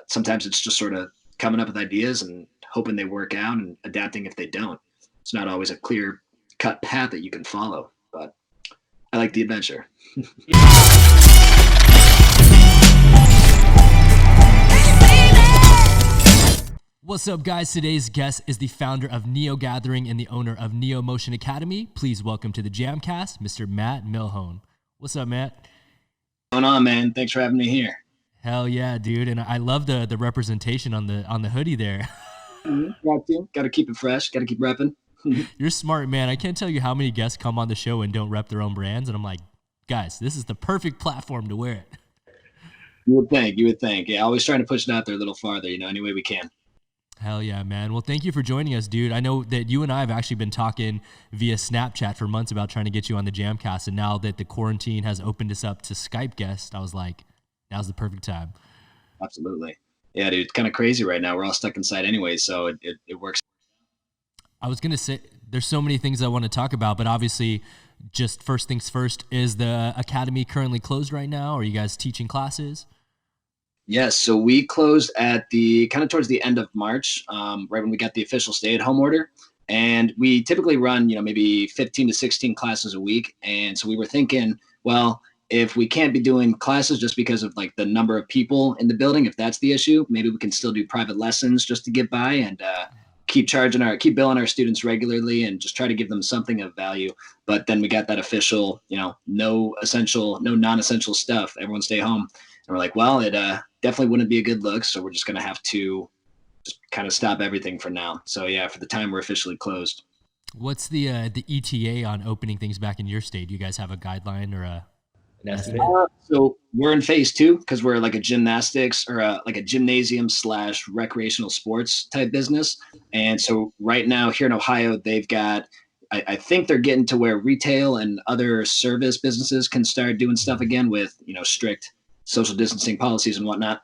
sometimes it's just sort of coming up with ideas and hoping they work out and adapting if they don't. It's not always a clear cut path that you can follow, but I like the adventure. What's up, guys? Today's guest is the founder of Neo Gathering and the owner of Neo Motion Academy. Please welcome to the JAMCast, Mr. Matt Milhoan. What's up, Matt? What's going on, man? Thanks for having me here. Hell yeah, dude! And I love the representation on the hoodie there. Got to keep it fresh. Got to keep repping. You're smart, man. I can't tell you how many guests come on the show and don't rep their own brands, and I'm like, guys, this is the perfect platform to wear it. You would think. Yeah, always trying to push it out there a little farther, any way we can. Hell yeah, man. Well, thank you for joining us, dude. I know that you and I have actually been talking via Snapchat for months about trying to get you on the JAMCast, and now that the quarantine has opened us up to Skype guests, I was like, now's the perfect time. Absolutely. Yeah, dude, it's kind of crazy right now. We're all stuck inside anyway, so it works. I was going to say, there's so many things I want to talk about, but obviously, just first things first, is the academy currently closed right now? Are you guys teaching classes? Yes, so we closed at the kind of towards the end of March, right when we got the official stay-at-home order. And we typically run, maybe 15 to 16 classes a week. And so we were thinking, well, if we can't be doing classes just because of like the number of people in the building, if that's the issue, maybe we can still do private lessons just to get by and keep billing our students regularly and just try to give them something of value. But then we got that official, no non-essential stuff. Everyone stay home. And we're like, well, it definitely wouldn't be a good look. So we're just going to have to just kind of stop everything for now. So yeah, for the time we're officially closed. What's the ETA on opening things back in your state? Do you guys have a guideline or an estimate? So we're in phase 2 because we're like a gymnastics or like a gymnasium / recreational sports type business. And so right now here in Ohio, they've got, I think they're getting to where retail and other service businesses can start doing stuff again with, strict social distancing policies and whatnot.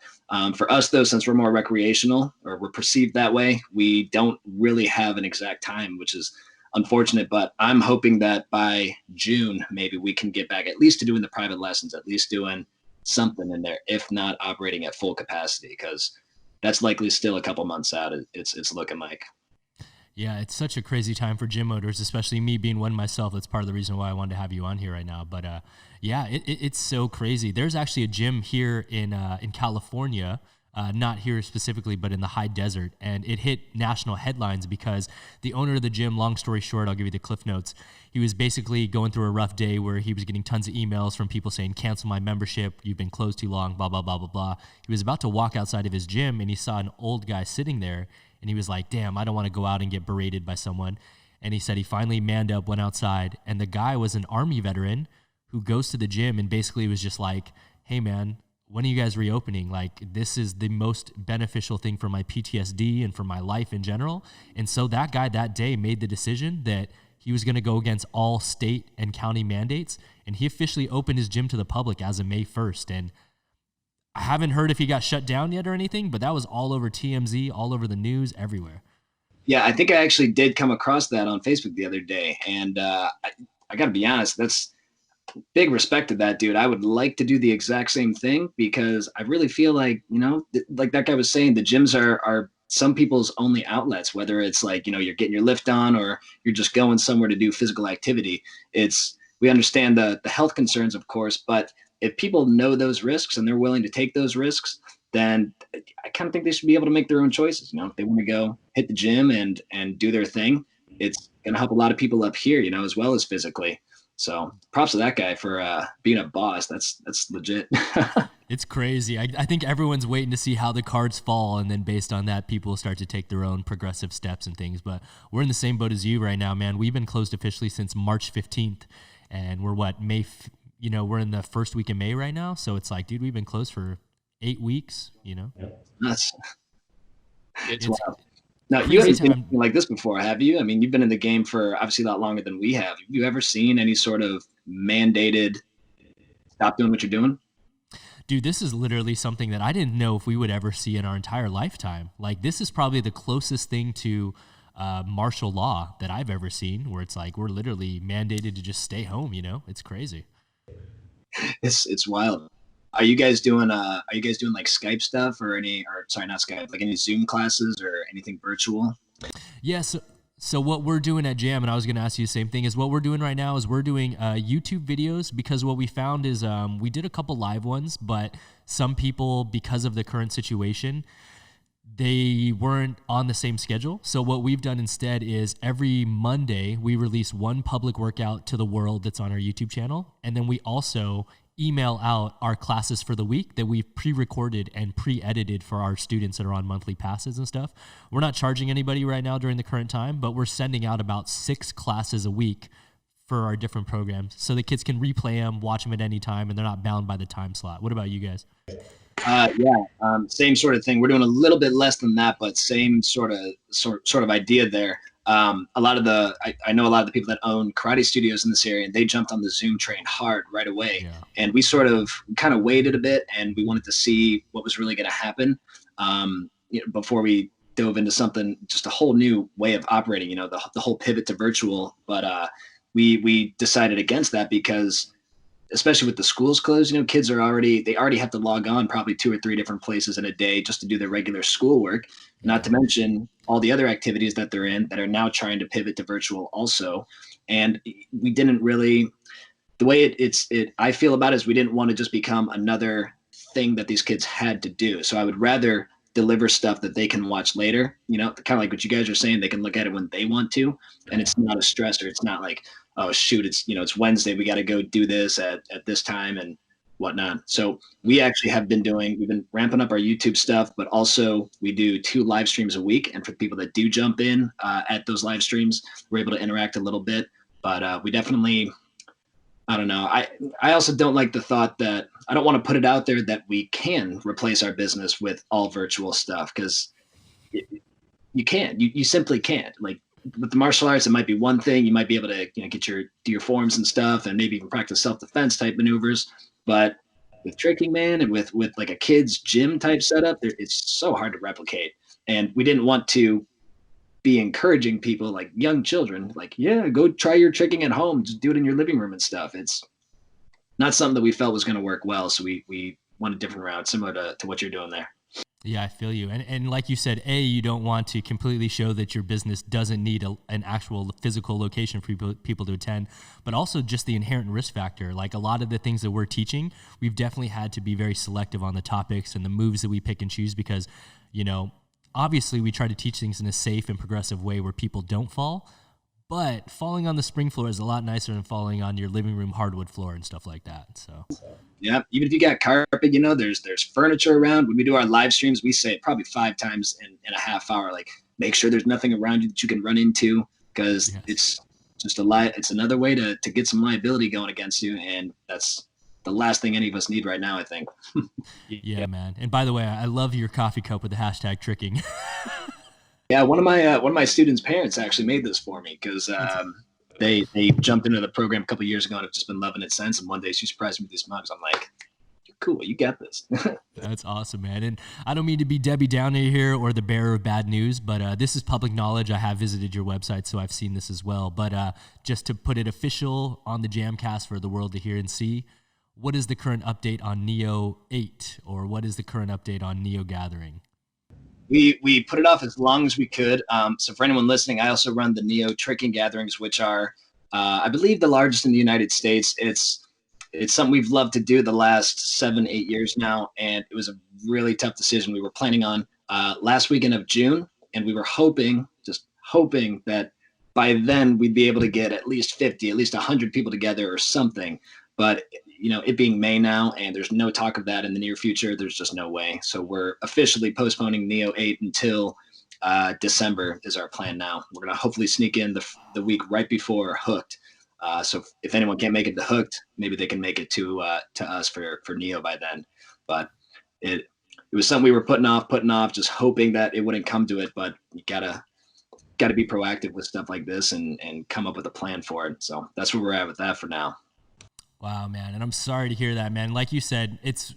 For us, though, since we're more recreational or we're perceived that way, we don't really have an exact time, which is unfortunate. But I'm hoping that by June, maybe we can get back at least to doing the private lessons, at least doing something in there, if not operating at full capacity, because that's likely still a couple months out. It's looking like. Yeah, it's such a crazy time for gym owners, especially me being one myself. That's part of the reason why I wanted to have you on here right now. But yeah, it's so crazy. There's actually a gym here in California, not here specifically, but in the high desert. And it hit national headlines because the owner of the gym, long story short, I'll give you the cliff notes. He was basically going through a rough day where he was getting tons of emails from people saying, cancel my membership. You've been closed too long, blah, blah, blah, blah, blah. He was about to walk outside of his gym and he saw an old guy sitting there. And he was like, damn, I don't want to go out and get berated by someone. And he said he finally manned up, went outside. And the guy was an Army veteran who goes to the gym and basically was just like, hey, man, when are you guys reopening? Like, this is the most beneficial thing for my PTSD and for my life in general. And so that guy that day made the decision that he was going to go against all state and county mandates. And he officially opened his gym to the public as of May 1st. And I haven't heard if he got shut down yet or anything, but that was all over TMZ, all over the news, everywhere. Yeah, I think I actually did come across that on Facebook the other day. And I got to be honest, that's big respect to that dude. I would like to do the exact same thing because I really feel like, like that guy was saying, the gyms are some people's only outlets, whether it's like, you're getting your lift on or you're just going somewhere to do physical activity. We understand the health concerns, of course, but if people know those risks and they're willing to take those risks, then I kind of think they should be able to make their own choices. If they want to go hit the gym and do their thing, it's going to help a lot of people up here, as well as physically. So props to that guy for being a boss. That's legit. It's crazy. I think everyone's waiting to see how the cards fall. And then based on that, people start to take their own progressive steps and things. But we're in the same boat as you right now, man. We've been closed officially since March 15th. And we're we're in the first week of May right now. So it's like, dude, we've been closed for 8 weeks, It's wild. Now, you haven't seen anything like this before, have you? I mean, you've been in the game for obviously a lot longer than we have. Have you ever seen any sort of mandated stop doing what you're doing? Dude, this is literally something that I didn't know if we would ever see in our entire lifetime. Like, this is probably the closest thing to martial law that I've ever seen, where it's like we're literally mandated to just stay home. It's crazy. It's wild. are you guys doing like Skype stuff or sorry, not Skype, like any Zoom classes or anything virtual? Yeah, so what we're doing at Jam, and I was going to ask you the same thing, is what we're doing right now is we're doing YouTube videos, because what we found is we did a couple live ones, but some people, because of the current situation, they weren't on the same schedule. So what we've done instead is every Monday we release one public workout to the world that's on our YouTube channel, and then we also email out our classes for the week that we've pre-recorded and pre-edited for our students that are on monthly passes and stuff. We're not charging anybody right now during the current time, but we're sending out about 6 classes a week for our different programs, so the kids can replay them, watch them at any time, and they're not bound by the time slot. What about you guys? Same sort of thing. We're doing a little bit less than that, but same sort of idea there. I know a lot of the people that own karate studios in this area, and they jumped on the Zoom train hard right away. Yeah. And we kind of waited a bit, and we wanted to see what was really going to happen before we dove into something, just a whole new way of operating. The whole pivot to virtual. But we decided against that because, especially with the schools closed, kids they already have to log on probably 2 or 3 different places in a day just to do their regular schoolwork, not to mention all the other activities that they're in that are now trying to pivot to virtual also. And we didn't really, the way I feel about it is we didn't want to just become another thing that these kids had to do. So I would rather deliver stuff that they can watch later, kind of like what you guys are saying, they can look at it when they want to, and it's not a stressor. It's not like, oh shoot, it's Wednesday, we got to go do this at this time and whatnot. So we've been ramping up our YouTube stuff, but also we do 2 live streams a week. And for people that do jump in at those live streams, we're able to interact a little bit. But we definitely, I don't know. I also don't like the thought that, I don't want to put it out there that we can replace our business with all virtual stuff, because you can't. You simply can't. Like, with the martial arts, it might be one thing. You might be able to do your forms and stuff, and maybe even practice self-defense type maneuvers. But with tricking, man, and with like a kid's gym type setup, it's so hard to replicate. And we didn't want to be encouraging people, like young children, like, yeah, go try your tricking at home, just do it in your living room and stuff. It's not something that we felt was going to work well. So we went a different route, similar to what you're doing there. Yeah, I feel you. And like you said, you don't want to completely show that your business doesn't need an actual physical location for people to attend, but also just the inherent risk factor. Like, a lot of the things that we're teaching, we've definitely had to be very selective on the topics and the moves that we pick and choose, because, obviously we try to teach things in a safe and progressive way where people don't fall, but falling on the spring floor is a lot nicer than falling on your living room hardwood floor and stuff like that. So yeah, even if you got carpet, there's furniture around. When we do our live streams, we say it probably 5 times in a half hour, like, make sure there's nothing around you that you can run into, because it's just it's another way to get some liability going against you. And that's the last thing any of us need right now, I think. Yeah, man. And by the way, I love your coffee cup with the hashtag tricking. Yeah, one of my students' parents actually made this for me, because they jumped into the program a couple of years ago and have just been loving it since. And one day she surprised me with these mugs. I'm like, cool, you got this. That's awesome, man. And I don't mean to be Debbie Downer here or the bearer of bad news, but this is public knowledge. I have visited your website, so I've seen this as well. But just to put it official on the JAMCast for the world to hear and see, what is the current update on Neo 8, or what is the current update on Neo Gathering? We put it off as long as we could. So for anyone listening, I also run the Neo Tricking Gatherings, which are, I believe, the largest in the United States. It's something we've loved to do the last 7-8 years now, and it was a really tough decision. We were planning on last weekend of June, and we were just hoping that by then we'd be able to get at least 50, at least 100 people together or something. But it being May now, and there's no talk of that in the near future, there's just no way. So we're officially postponing Neo 8 until December is our plan now. We're going to hopefully sneak in the week right before Hooked. So if anyone can't make it to Hooked, maybe they can make it to us for Neo by then. But it was something we were putting off, just hoping that it wouldn't come to it. But you gotta be proactive with stuff like this and come up with a plan for it. So that's where we're at with that for now. Wow, man. And I'm sorry to hear that, man. Like you said, it's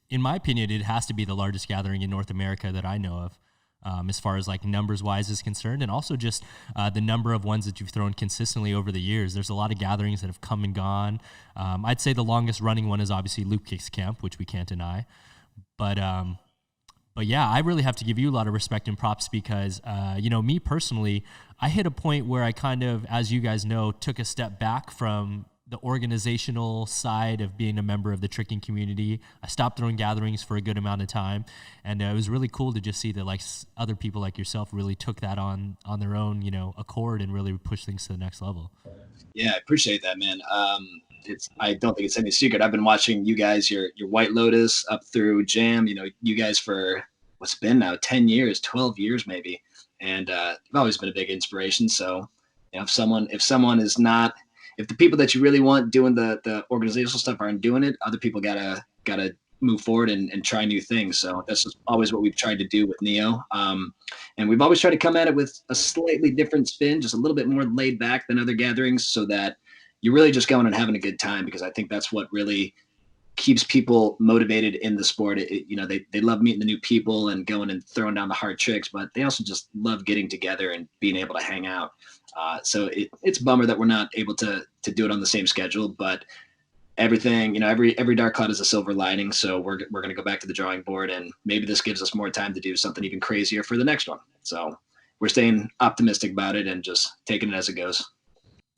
in my opinion, it has to be the largest gathering in North America that I know of. as far as like numbers wise is concerned, and also just the number of ones that you've thrown consistently over the years. There's a lot of gatherings that have come and gone. I'd say the longest running one is obviously Loop Kicks Camp, which we can't deny. But yeah, I really have to give you a lot of respect and props because, me personally, I hit a point where I kind of, as you guys know, took a step back from the organizational side of being a member of the tricking community. I stopped throwing gatherings for a good amount of time, and it was really cool to just see that like other people like yourself really took that on their own, accord and really pushed things to the next level. Yeah, I appreciate that, man. I don't think it's any secret. I've been watching you guys, your White Lotus up through Jam, you guys for what's been now 10 years, 12 years maybe. And you've always been a big inspiration. So if someone is not, if the people that you really want doing the organizational stuff aren't doing it, other people gotta move forward and try new things. So that's just always what we've tried to do with Neo. And we've always tried to come at it with a slightly different spin, just a little bit more laid back than other gatherings, so that you're really just going and having a good time, because I think that's what really keeps people motivated in the sport. They love meeting the new people and going and throwing down the hard tricks, but they also just love getting together and being able to hang out. So it's a bummer that we're not able to do it on the same schedule, but everything, every dark cloud is a silver lining. So we're going to go back to the drawing board, and maybe this gives us more time to do something even crazier for the next one. So we're staying optimistic about it and just taking it as it goes.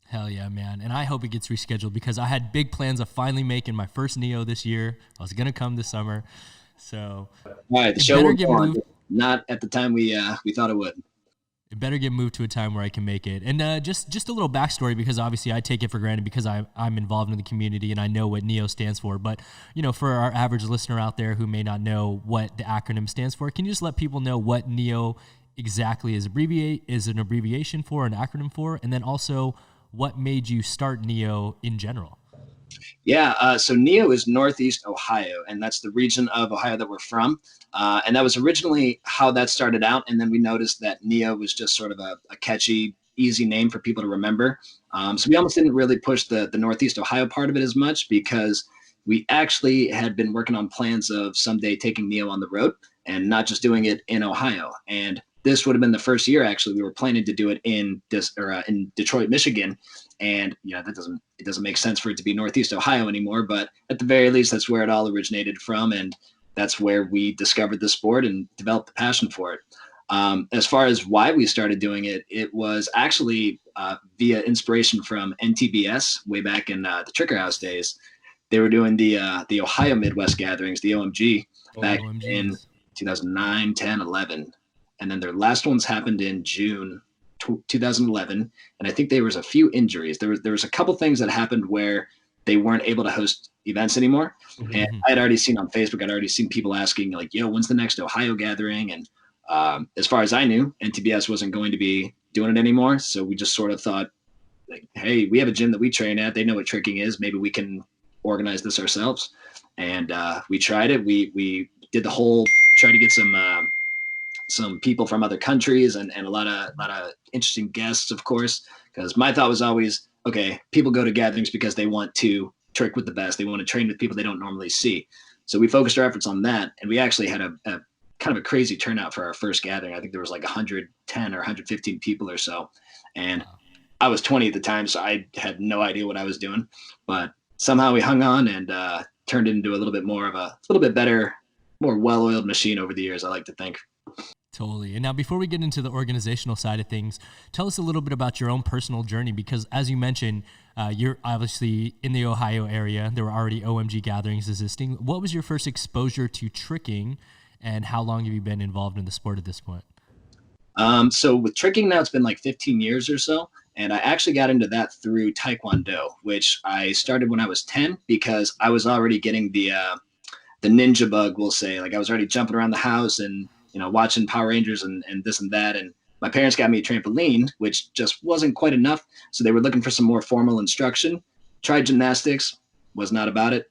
Hell yeah, man. And I hope it gets rescheduled, because I had big plans of finally making my first Neo this year. I was going to come this summer. So all right, the show will go on, not at the time we thought it would. It better get moved to a time where I can make it. And just a little backstory, because obviously I take it for granted because I'm involved in the community and I know what NEO stands for. But, for our average listener out there who may not know what the acronym stands for, can you just let people know what NEO exactly is an abbreviation for, an acronym for, and then also what made you start NEO in general? Yeah, so NEO is Northeast Ohio, and that's the region of Ohio that we're from. And that was originally how that started out. And then we noticed that NEO was just sort of a catchy, easy name for people to remember. So we almost didn't really push the Northeast Ohio part of it as much, because we actually had been working on plans of someday taking NEO on the road and not just doing it in Ohio. And this would have been the first year, actually, we were planning to do it in Detroit, Michigan. And it doesn't make sense for it to be Northeast Ohio anymore, but at the very least, that's where it all originated from, and that's where we discovered the sport and developed the passion for it. As far as why we started doing it, it was actually via inspiration from NTBS way back in the Tricker House days. They were doing the Ohio Midwest gatherings, the OMG, back in 2009, 10, 11. And then their last ones happened in June 2011, and I think there was a few injuries. There was a couple things that happened where they weren't able to host events anymore. Mm-hmm. And I had already seen on Facebook, I'd already seen people asking like, when's the next Ohio gathering? And as far as I knew, NTBS wasn't going to be doing it anymore. So we just sort of thought, like, hey, we have a gym that we train at. They know what tricking is. Maybe we can organize this ourselves. And we tried it. We did the whole, try to get some people from other countries and a lot of interesting guests, of course, because my thought was always, okay, people go to gatherings because they want to trick with the best. They want to train with people they don't normally see. So we focused our efforts on that. And we actually had a kind of a crazy turnout for our first gathering. I think there was like 110 or 115 people or so. And I was 20 at the time, so I had no idea what I was doing, but somehow we hung on and turned it into a little bit better, more well-oiled machine over the years, I like to think. Totally. And now, before we get into the organizational side of things, tell us a little bit about your own personal journey, because as you mentioned, you're obviously in the Ohio area. There were already OMG gatherings existing. What was your first exposure to tricking, and how long have you been involved in the sport at this point? So with tricking now, it's been like 15 years or so. And I actually got into that through Tae Kwon Do, which I started when I was 10, because I was already getting the ninja bug, we'll say. Like I was already jumping around the house and watching Power Rangers and this and that. And my parents got me a trampoline, which just wasn't quite enough. So they were looking for some more formal instruction. Tried gymnastics, was not about it.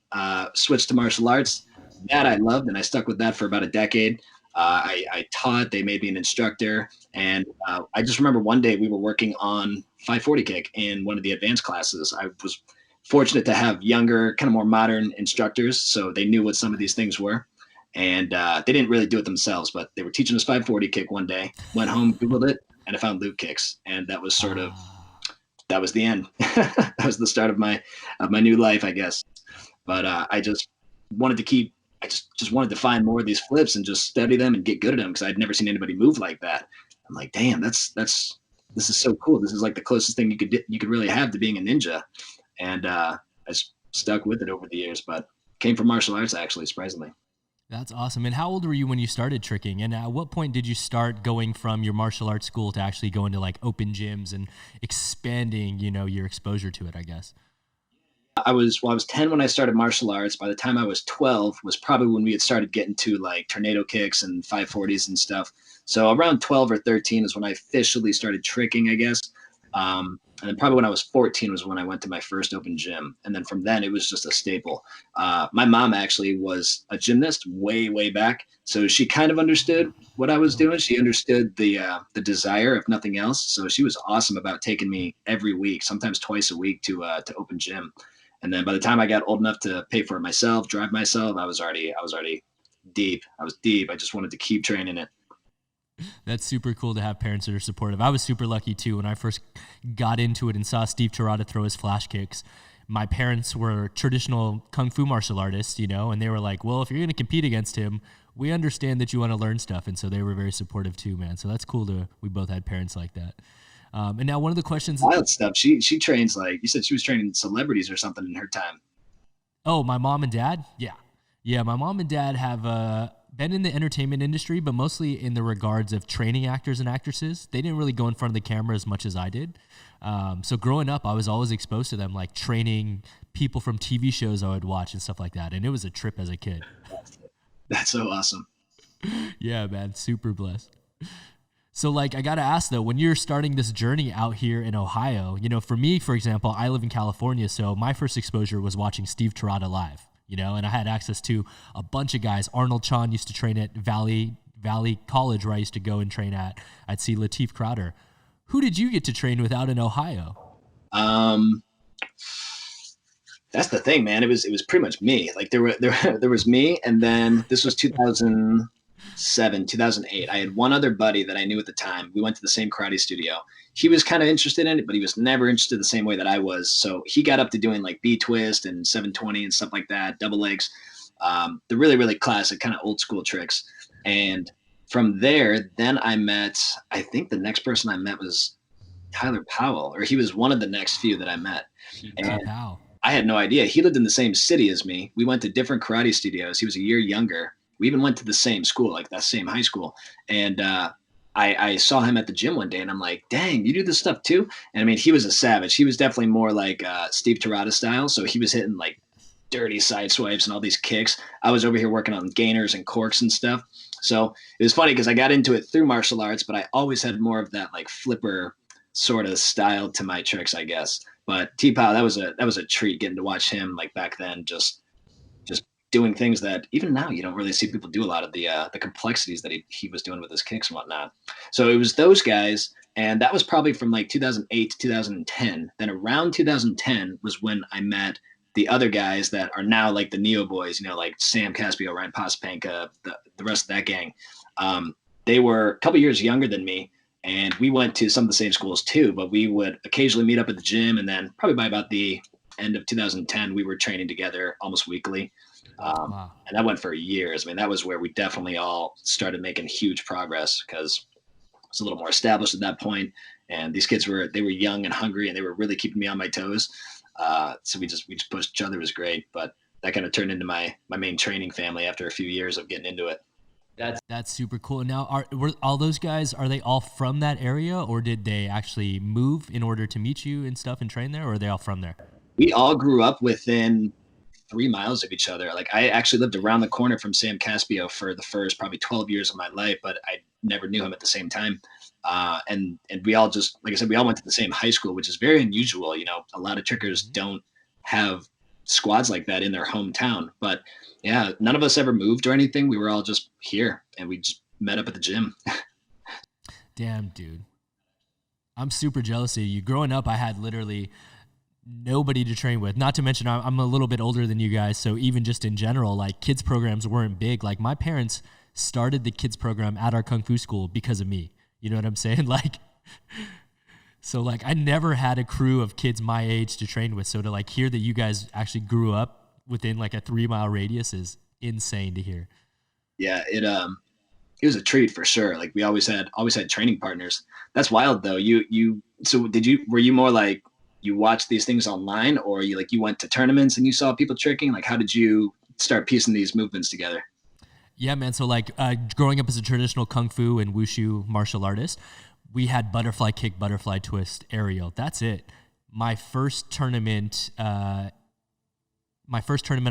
Switched to martial arts. That I loved, and I stuck with that for about a decade. I taught, they made me an instructor. And I just remember one day we were working on 540 kick in one of the advanced classes. I was fortunate to have younger, kind of more modern instructors, so they knew what some of these things were. And they didn't really do it themselves, but they were teaching us 540 kick one day. Went home, Googled it, and I found loop kicks, and that was sort of that was the end. That was the start of my new life, I guess. But I just wanted to keep. I just wanted to find more of these flips and just study them and get good at them because I'd never seen anybody move like that. I'm like, damn, this is so cool. This is like the closest thing you could really have to being a ninja, and I stuck with it over the years. But came from martial arts, actually, surprisingly. That's awesome. And how old were you when you started tricking? And at what point did you start going from your martial arts school to actually going to like open gyms and expanding, your exposure to it, I guess? I was 10 when I started martial arts. By the time I was 12 was probably when we had started getting to like tornado kicks and 540s and stuff. So around 12 or 13 is when I officially started tricking, I guess. And then probably when I was 14 was when I went to my first open gym. And then from then it was just a staple. My mom actually was a gymnast way, way back. So she kind of understood what I was doing. She understood the desire, if nothing else. So she was awesome about taking me every week, sometimes twice a week to open gym. And then by the time I got old enough to pay for it myself, drive myself, I was already deep. I was deep. I just wanted to keep training it. That's super cool to have parents that are supportive. I was super lucky too. When I first got into it and saw Steve Tirada throw his flash kicks, my parents were traditional Kung Fu martial artists, and they were like, well, if you're going to compete against him, we understand that you want to learn stuff. And so they were very supportive too, man. So that's cool we both had parents like that. And now one of the questions. Wild stuff. She trains, like you said, she was training celebrities or something in her time. Oh, my mom and dad? Yeah. Yeah, my mom and dad have been in the entertainment industry, but mostly in the regards of training actors and actresses. They didn't really go in front of the camera as much as I did. So growing up, I was always exposed to them, like training people from TV shows I would watch and stuff like that. And it was a trip as a kid. That's so awesome. Yeah, man, super blessed. So, like, I got to ask, though, when you're starting this journey out here in Ohio, for me, for example, I live in California, so my first exposure was watching Steve Tirada live, and I had access to a bunch of guys. Arnold Chan used to train at Valley College, where I used to go and train at. I'd see Lateef Crowder. Who did you get to train with out in Ohio? That's the thing, man. It was pretty much me. Like there was me, and then this was 2008. I had one other buddy that I knew at the time. We went to the same karate studio. He was kind of interested in it, but he was never interested the same way that I was. So he got up to doing like B twist and 720 and stuff like that, double legs, the really, really classic kind of old school tricks. And from there, then I think the next person I met was Tyler Powell, or he was one of the next few that I met. And I had no idea. He lived in the same city as me. We went to different karate studios. He was a year younger. We even went to the same school, like that same high school. And I saw him at the gym one day, and I'm like, dang, you do this stuff too? And I mean, he was a savage. He was definitely more like Steve Tirada style. So he was hitting like dirty side swipes and all these kicks. I was over here working on gainers and corks and stuff. So it was funny because I got into it through martial arts, but I always had more of that like flipper sort of style to my tricks, I guess. But T-Pow, that was a treat getting to watch him like back then, just doing things that even now you don't really see people do a lot of the complexities that he was doing with his kicks and whatnot. So it was those guys, and that was probably from like 2008 to 2010. Then around 2010 was when I met the other guys that are now like the Neo boys, like Sam Caspio, Ryan Posapenka, the rest of that gang. They were a couple years younger than me, and we went to some of the same schools too, but we would occasionally meet up at the gym. And then probably by about the end of 2010, we were training together almost weekly. Wow. And that went for years. I mean, that was where we definitely all started making huge progress because it was a little more established at that point. And these kids were young and hungry, and they were really keeping me on my toes. So we just pushed each other. It was great. But that kind of turned into my main training family after a few years of getting into it. That's super cool. Now, were all those guys, are they all from that area, or did they actually move in order to meet you and stuff and train there, or are they all from there? We all grew up within 3 miles of each other. Like I actually lived around the corner from Sam Caspio for the first probably 12 years of my life, but I never knew him at the same time. And we all just, like I said, we all went to the same high school, which is very unusual. A lot of trickers don't have squads like that in their hometown, but yeah, none of us ever moved or anything. We were all just here, and we just met up at the gym. Damn, dude. I'm super jealous of you. Growing up, I had literally nobody to train with. Not to mention I'm a little bit older than you guys, so even just in general, like kids programs weren't big. Like my parents started the kids program at our kung fu school because of me. You know what I'm saying? Like, so like I never had a crew of kids my age to train with. So to like hear that you guys actually grew up within like a 3-mile radius is insane to hear. Yeah, it was a treat for sure. Like we always had training partners. That's wild though. So were you more like you watched these things online, or you went to tournaments and you saw people tricking? Like how did you start piecing these movements together? Yeah, man. So like growing up as a traditional kung fu and wushu martial artist, we had butterfly kick, butterfly twist, aerial. That's it. My first tournament I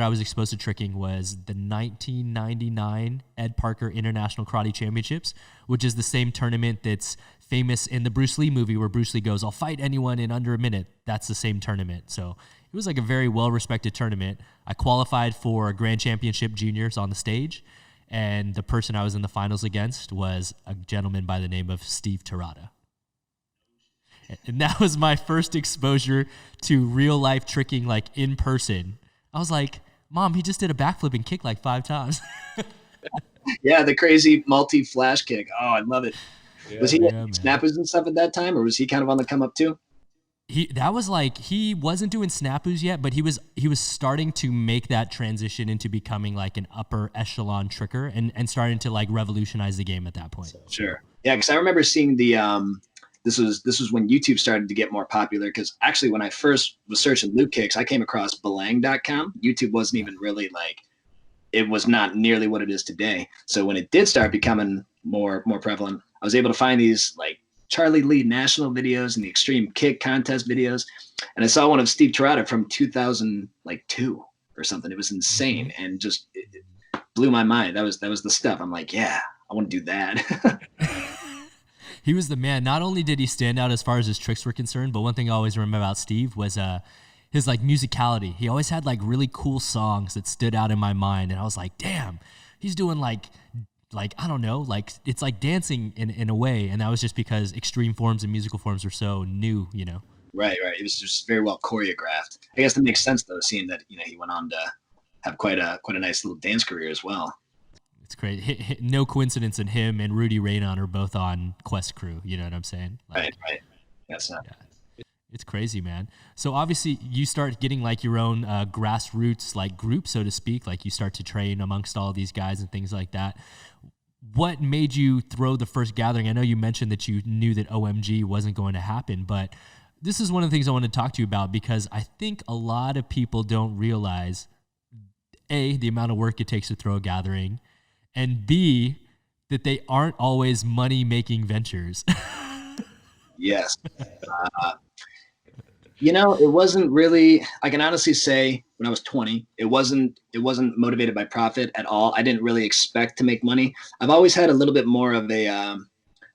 was exposed to tricking was the 1999 Ed Parker International Karate Championships, which is the same tournament that's famous in the Bruce Lee movie where Bruce Lee goes, "I'll fight anyone in under a minute." That's the same tournament. So it was like a very well-respected tournament. I qualified for a Grand Championship Juniors on the stage, and the person I was in the finals against was a gentleman by the name of Steve Terada. And that was my first exposure to real-life tricking, like in person. I was like, "Mom, he just did a backflip and kick like 5 times." Yeah, the crazy multi-flash kick. Oh, I love it. Yeah, was he snappers and stuff at that time, or was he kind of on the come up too? He wasn't doing snapus yet, but he was starting to make that transition into becoming like an upper echelon tricker and starting to like revolutionize the game at that point. Sure. Yeah, because I remember seeing the this was when YouTube started to get more popular, because actually when I first was searching loop kicks, I came across belang.com. YouTube wasn't even really it was not nearly what it is today. So when it did start becoming more prevalent, I was able to find these like Charlie Lee national videos and the extreme kick contest videos. And I saw one of Steve Terada from 2002 or something. It was insane. And just it blew my mind. That was the stuff. I'm like, yeah, I want to do that. He was the man. Not only did he stand out as far as his tricks were concerned, but one thing I always remember about Steve was his like musicality. He always had like really cool songs that stood out in my mind. And I was like, damn, he's doing like I don't know, like it's like dancing in a way, and that was just because extreme forms and musical forms were so new, you know. Right. It was just very well choreographed. I guess that makes sense though, seeing that he went on to have quite a nice little dance career as well. It's great. No coincidence in him and Rudy Raynon are both on Quest Crew. You know what I'm saying? Like, right. That's not. Yeah. It's crazy, man. So obviously you start getting like your own grassroots like group, so to speak. Like you start to train amongst all these guys and things like that. What made you throw the first gathering? I know you mentioned that you knew that OMG wasn't going to happen, but this is one of the things I want to talk to you about, because I think a lot of people don't realize, A, the amount of work it takes to throw a gathering, and B, that they aren't always money-making ventures. Yes. It wasn't really, I can honestly say when I was 20, it wasn't motivated by profit at all. I didn't really expect to make money. I've always had a little bit more of a, I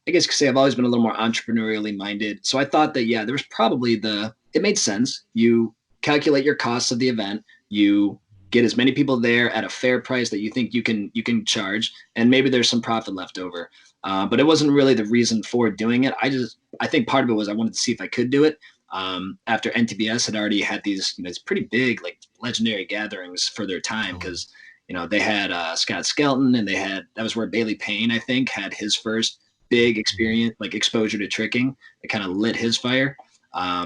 guess you could say I've always been a little more entrepreneurially minded. So I thought that, yeah, there was probably it made sense. You calculate your costs of the event, you get as many people there at a fair price that you think you can charge, and maybe there's some profit left over. But it wasn't really the reason for doing it. I think part of it was I wanted to see if I could do it. After NTBS had already had these pretty big like legendary gatherings for their time, because they had Scott Skelton, and that was where Bailey Payne, I think, had his first big experience, like exposure to tricking that kind of lit his fire. A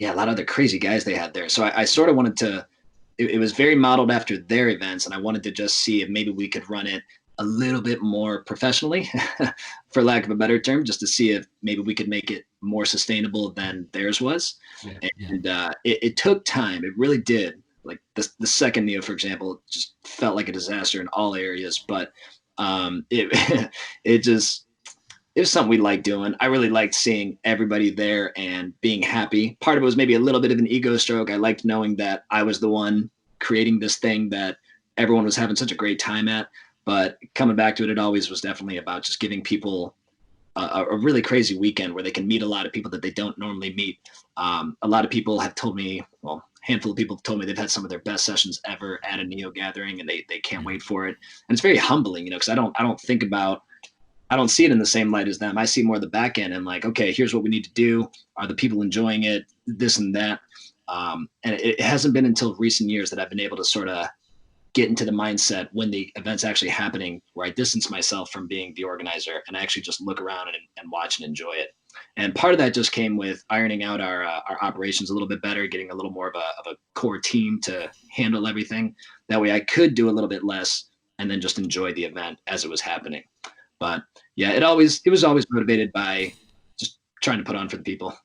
lot of other crazy guys they had there. So I sort of wanted to, it was very modeled after their events, and I wanted to just see if maybe we could run it a little bit more professionally, for lack of a better term, just to see if maybe we could make it more sustainable than theirs was. It took time. It really did. Like the second Neo, for example, just felt like a disaster in all areas, but it was something we liked doing. I really liked seeing everybody there and being happy. Part of it was maybe a little bit of an ego stroke. I liked knowing that I was the one creating this thing that everyone was having such a great time at. But coming back to it, it always was definitely about just giving people a really crazy weekend where they can meet a lot of people that they don't normally meet. A lot of people have told me, well, a handful of people have told me they've had some of their best sessions ever at a Neo gathering, and they can't wait for it. And it's very humbling, because I don't see it in the same light as them. I see more of the back end and like, okay, here's what we need to do. Are the people enjoying it? this and that. And it hasn't been until recent years that I've been able to sort of get into the mindset when the event's actually happening, where I distance myself from being the organizer and I actually just look around and watch and enjoy it. And part of that just came with ironing out our operations a little bit better, getting a little more of a core team to handle everything. That way I could do a little bit less and then just enjoy the event as it was happening. But yeah, it was always motivated by just trying to put on for the people.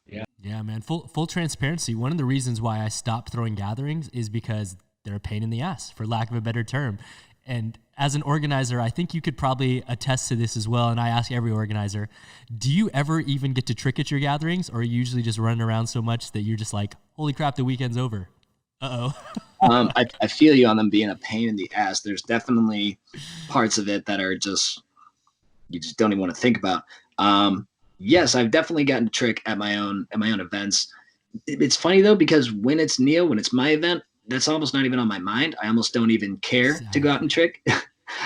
Yeah, man. Full transparency. One of the reasons why I stopped throwing gatherings is because they're a pain in the ass, for lack of a better term. And as an organizer, I think you could probably attest to this as well. And I ask every organizer, do you ever even get to trick at your gatherings, or are you usually just running around so much that you're just like, holy crap, the weekend's over? Uh-oh. I feel you on them being a pain in the ass. There's definitely parts of it that are just, you just don't even want to think about. Yes, I've definitely gotten to trick at my own events. It's funny though, because when it's Neo, when it's my event, that's almost not even on my mind. I almost don't even care to go out and trick.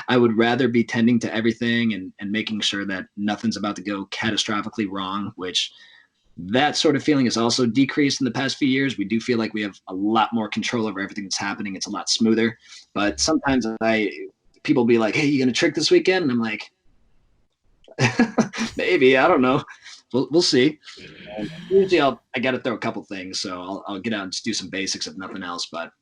I would rather be tending to everything and making sure that nothing's about to go catastrophically wrong, which that sort of feeling has also decreased in the past few years. We do feel like we have a lot more control over everything that's happening. It's a lot smoother. But sometimes people be like, hey, you going to trick this weekend? And I'm like, maybe, I don't know. We'll see. Usually I got to throw a couple things, so I'll get out and just do some basics if nothing else. But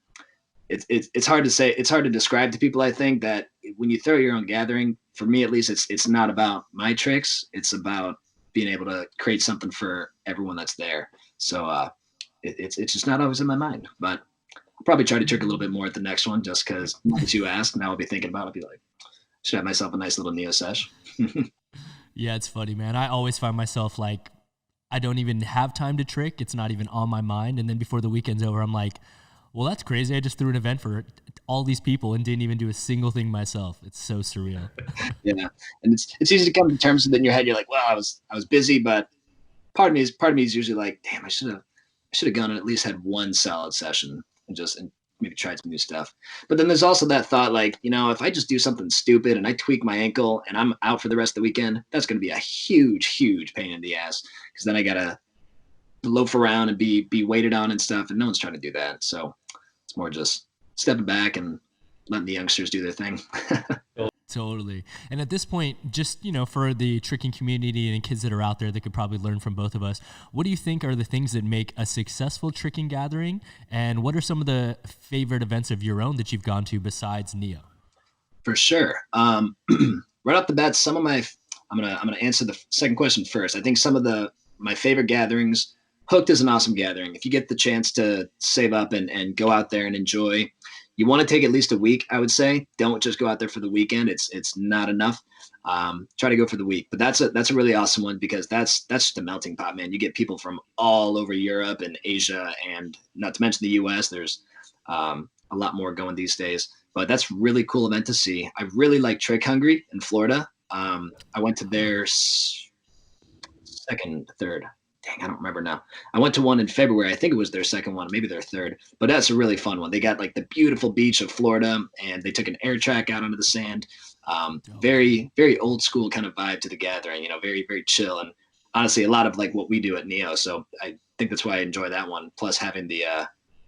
it's hard to say. It's hard to describe to people. I think that when you throw your own gathering, for me at least, it's not about my tricks. It's about being able to create something for everyone that's there. So it's just not always in my mind. But I'll probably try to trick a little bit more at the next one, just because once you ask, now I'll be thinking about it. I'll be like, should have myself a nice little Neo sesh. Yeah, it's funny, man. I always find myself like, I don't even have time to trick. It's not even on my mind. And then before the weekend's over, I'm like, well, that's crazy. I just threw an event for all these people and didn't even do a single thing myself. It's so surreal. Yeah. And it's easy to come to terms with it in your head. You're like, well, I was busy, but part of me is usually like, damn, I should have gone and at least had one solid session and maybe tried some new stuff. But then there's also that thought, like, if I just do something stupid and I tweak my ankle and I'm out for the rest of the weekend, that's going to be a huge, huge pain in the ass, because then I got to loaf around and be waited on and stuff. And no one's trying to do that. So it's more just stepping back and letting the youngsters do their thing. Totally. And at this point, just, for the tricking community and kids that are out there that could probably learn from both of us, what do you think are the things that make a successful tricking gathering? And what are some of the favorite events of your own that you've gone to besides Neo? For sure. Right off the bat, I'm gonna answer the second question first. I think some of my favorite gatherings, Hooked is an awesome gathering. If you get the chance to save up and go out there and enjoy, you want to take at least a week, I would say. Don't just go out there for the weekend. It's not enough. Try to go for the week. But that's a really awesome one, because that's just a melting pot, man. You get people from all over Europe and Asia, and not to mention the US. There's a lot more going these days. But that's a really cool event to see. I really like Trick Hungry in Florida. I went to their third. Dang, I don't remember now. I went to one in February. I think it was their second one, maybe their third. But that's a really fun one. They got like the beautiful beach of Florida, and they took an air track out onto the sand. Very, very old school kind of vibe to the gathering. Very, very chill, and honestly, a lot of like what we do at Neo. So I think that's why I enjoy that one. Plus, having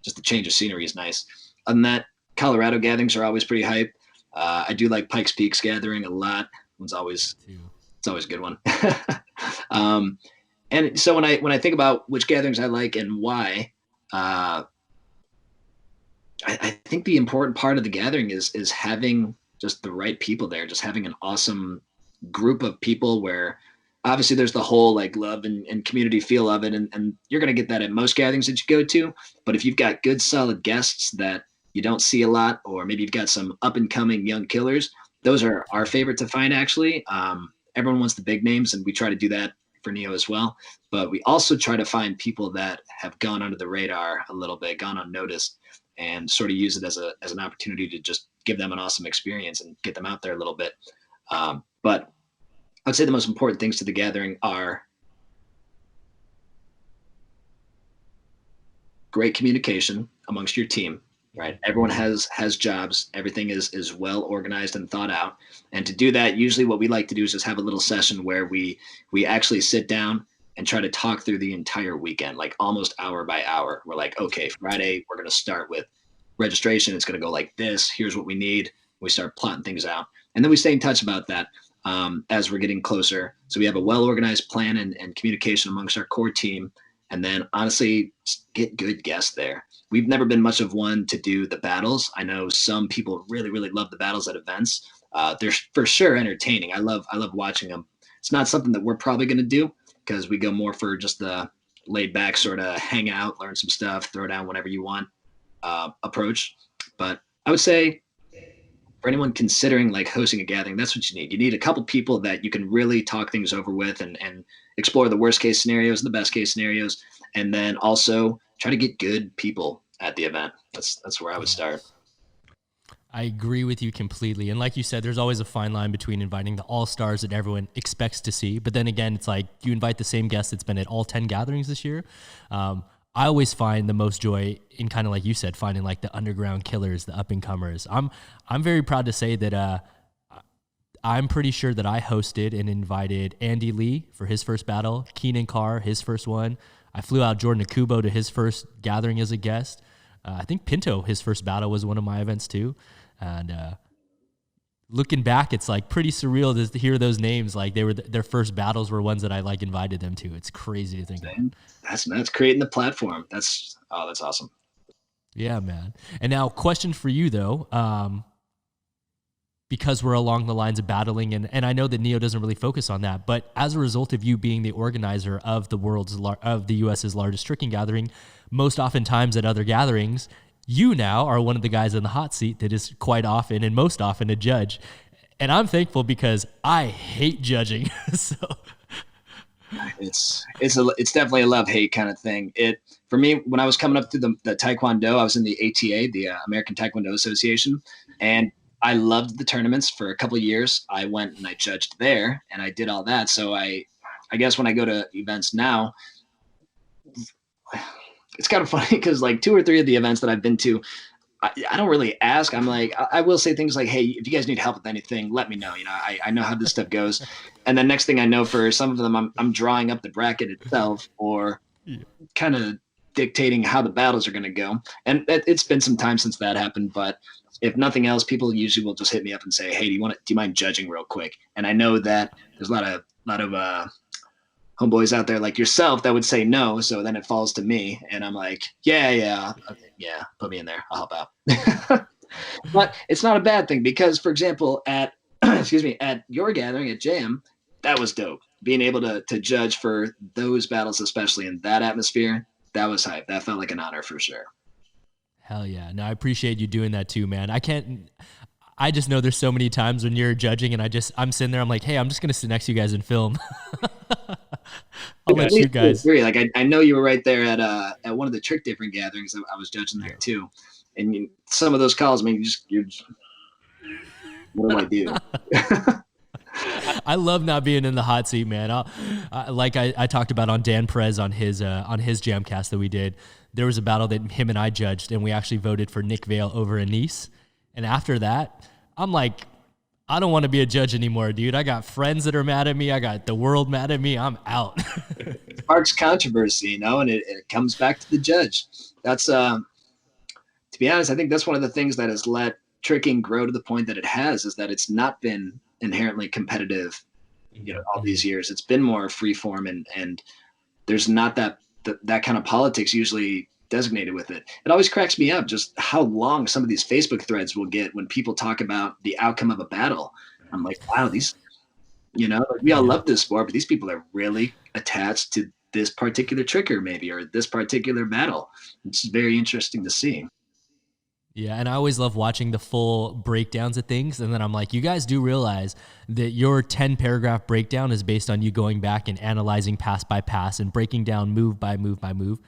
just the change of scenery is nice. Other than that, Colorado gatherings are always pretty hype. I do like Pikes Peak's gathering a lot. It's always a good one. And so when I think about which gatherings I like and why, I think the important part of the gathering is having just the right people there, just having an awesome group of people where obviously there's the whole like love and community feel of it. And you're going to get that at most gatherings that you go to. But if you've got good, solid guests that you don't see a lot, or maybe you've got some up and coming young killers, those are our favorite to find, actually. Everyone wants the big names, and we try to do that for Neo as well. But we also try to find people that have gone under the radar a little bit, gone unnoticed, and sort of use it as an opportunity to just give them an awesome experience and get them out there a little bit. But I'd say the most important things to the gathering are great communication amongst your team, right? Everyone has jobs. Everything is well organized and thought out. And to do that, usually what we like to do is just have a little session where we actually sit down and try to talk through the entire weekend, like almost hour by hour. We're like, okay, Friday, we're going to start with registration. It's going to go like this. Here's what we need. We start plotting things out. And then we stay in touch about that as we're getting closer. So we have a well-organized plan and communication amongst our core team. And then honestly, get good guests there. We've never been much of one to do the battles. I know some people really, really love the battles at events. They're for sure entertaining. I love watching them. It's not something that we're probably going to do because we go more for just the laid back sort of hang out, learn some stuff, throw down whatever you want approach. But I would say for anyone considering like hosting a gathering, that's what you need. You need a couple people that you can really talk things over with and explore the worst case scenarios, the best case scenarios, and then also try to get good people at the event. That's where I would start. I agree with you completely. And like you said, there's always a fine line between inviting the all-stars that everyone expects to see. But then again, it's like you invite the same guest that's been at all 10 gatherings this year. I always find the most joy in kind of like you said, finding like the underground killers, the up-and-comers. I'm very proud to say that I'm pretty sure that I hosted and invited Andy Lee for his first battle, Keenan Carr, his first one. I flew out Jordan Akubo to his first gathering as a guest. I think Pinto, his first battle was one of my events too. And looking back, it's like pretty surreal to hear those names. Like their first battles were ones that I like invited them to. It's crazy to think about. That's creating the platform. That's awesome. Yeah, man. And now question for you though, because we're along the lines of battling and I know that Neo doesn't really focus on that, but as a result of you being the organizer of the US's largest tricking gathering, most oftentimes at other gatherings, you now are one of the guys in the hot seat that is quite often and most often a judge. And I'm thankful because I hate judging. So it's definitely a love-hate kind of thing. For me, when I was coming up through the Taekwondo, I was in the ATA, the American Taekwondo Association, and I loved the tournaments for a couple of years. I went and I judged there and I did all that. So I guess when I go to events now, it's kind of funny because like 2 or 3 of the events that I've been to, I don't really ask. I'm like, I will say things like, hey, if you guys need help with anything, let me know. You know, I know how this stuff goes. And then next thing I know, for some of them, I'm drawing up the bracket itself or kind of dictating how the battles are going to go. And it's been some time since that happened, but if nothing else, people usually will just hit me up and say, hey, do you mind judging real quick? And I know that there's a lot of homeboys out there like yourself that would say no. So then it falls to me and I'm like, yeah, put me in there. I'll help out. But it's not a bad thing because, for example, at your gathering at JAM, that was dope. Being able to judge for those battles, especially in that atmosphere, that was hype. That felt like an honor for sure. Hell yeah. No, I appreciate you doing that too, man. I just know there's so many times when you're judging and I'm sitting there, I'm like, hey, I'm just going to sit next to you guys and film. I'll let you guys. Like I know you were right there at one of the trick different gatherings. I was judging there too. And some of those calls, I mean, you're just what do I do? I love not being in the hot seat, man. Like I talked about on Dan Perez on his JAMCast that we did, there was a battle that him and I judged, and we actually voted for Nick Vale over Anise. And after that, I'm like, I don't want to be a judge anymore, dude. I got friends that are mad at me. I got the world mad at me. I'm out. It sparks controversy, and it comes back to the judge. That's, to be honest, I think that's one of the things that has let tricking grow to the point that it has, is that it's not been inherently competitive, all these years. It's been more free form and there's not that kind of politics usually designated with it. It always cracks me up just how long some of these Facebook threads will get when people talk about the outcome of a battle. I'm like, wow, these, we all love this sport, but these people are really attached to this particular tricker maybe, or this particular battle. It's very interesting to see. Yeah, and I always love watching the full breakdowns of things, and then I'm like, you guys do realize that your 10-paragraph breakdown is based on you going back and analyzing pass by pass and breaking down move by move by move.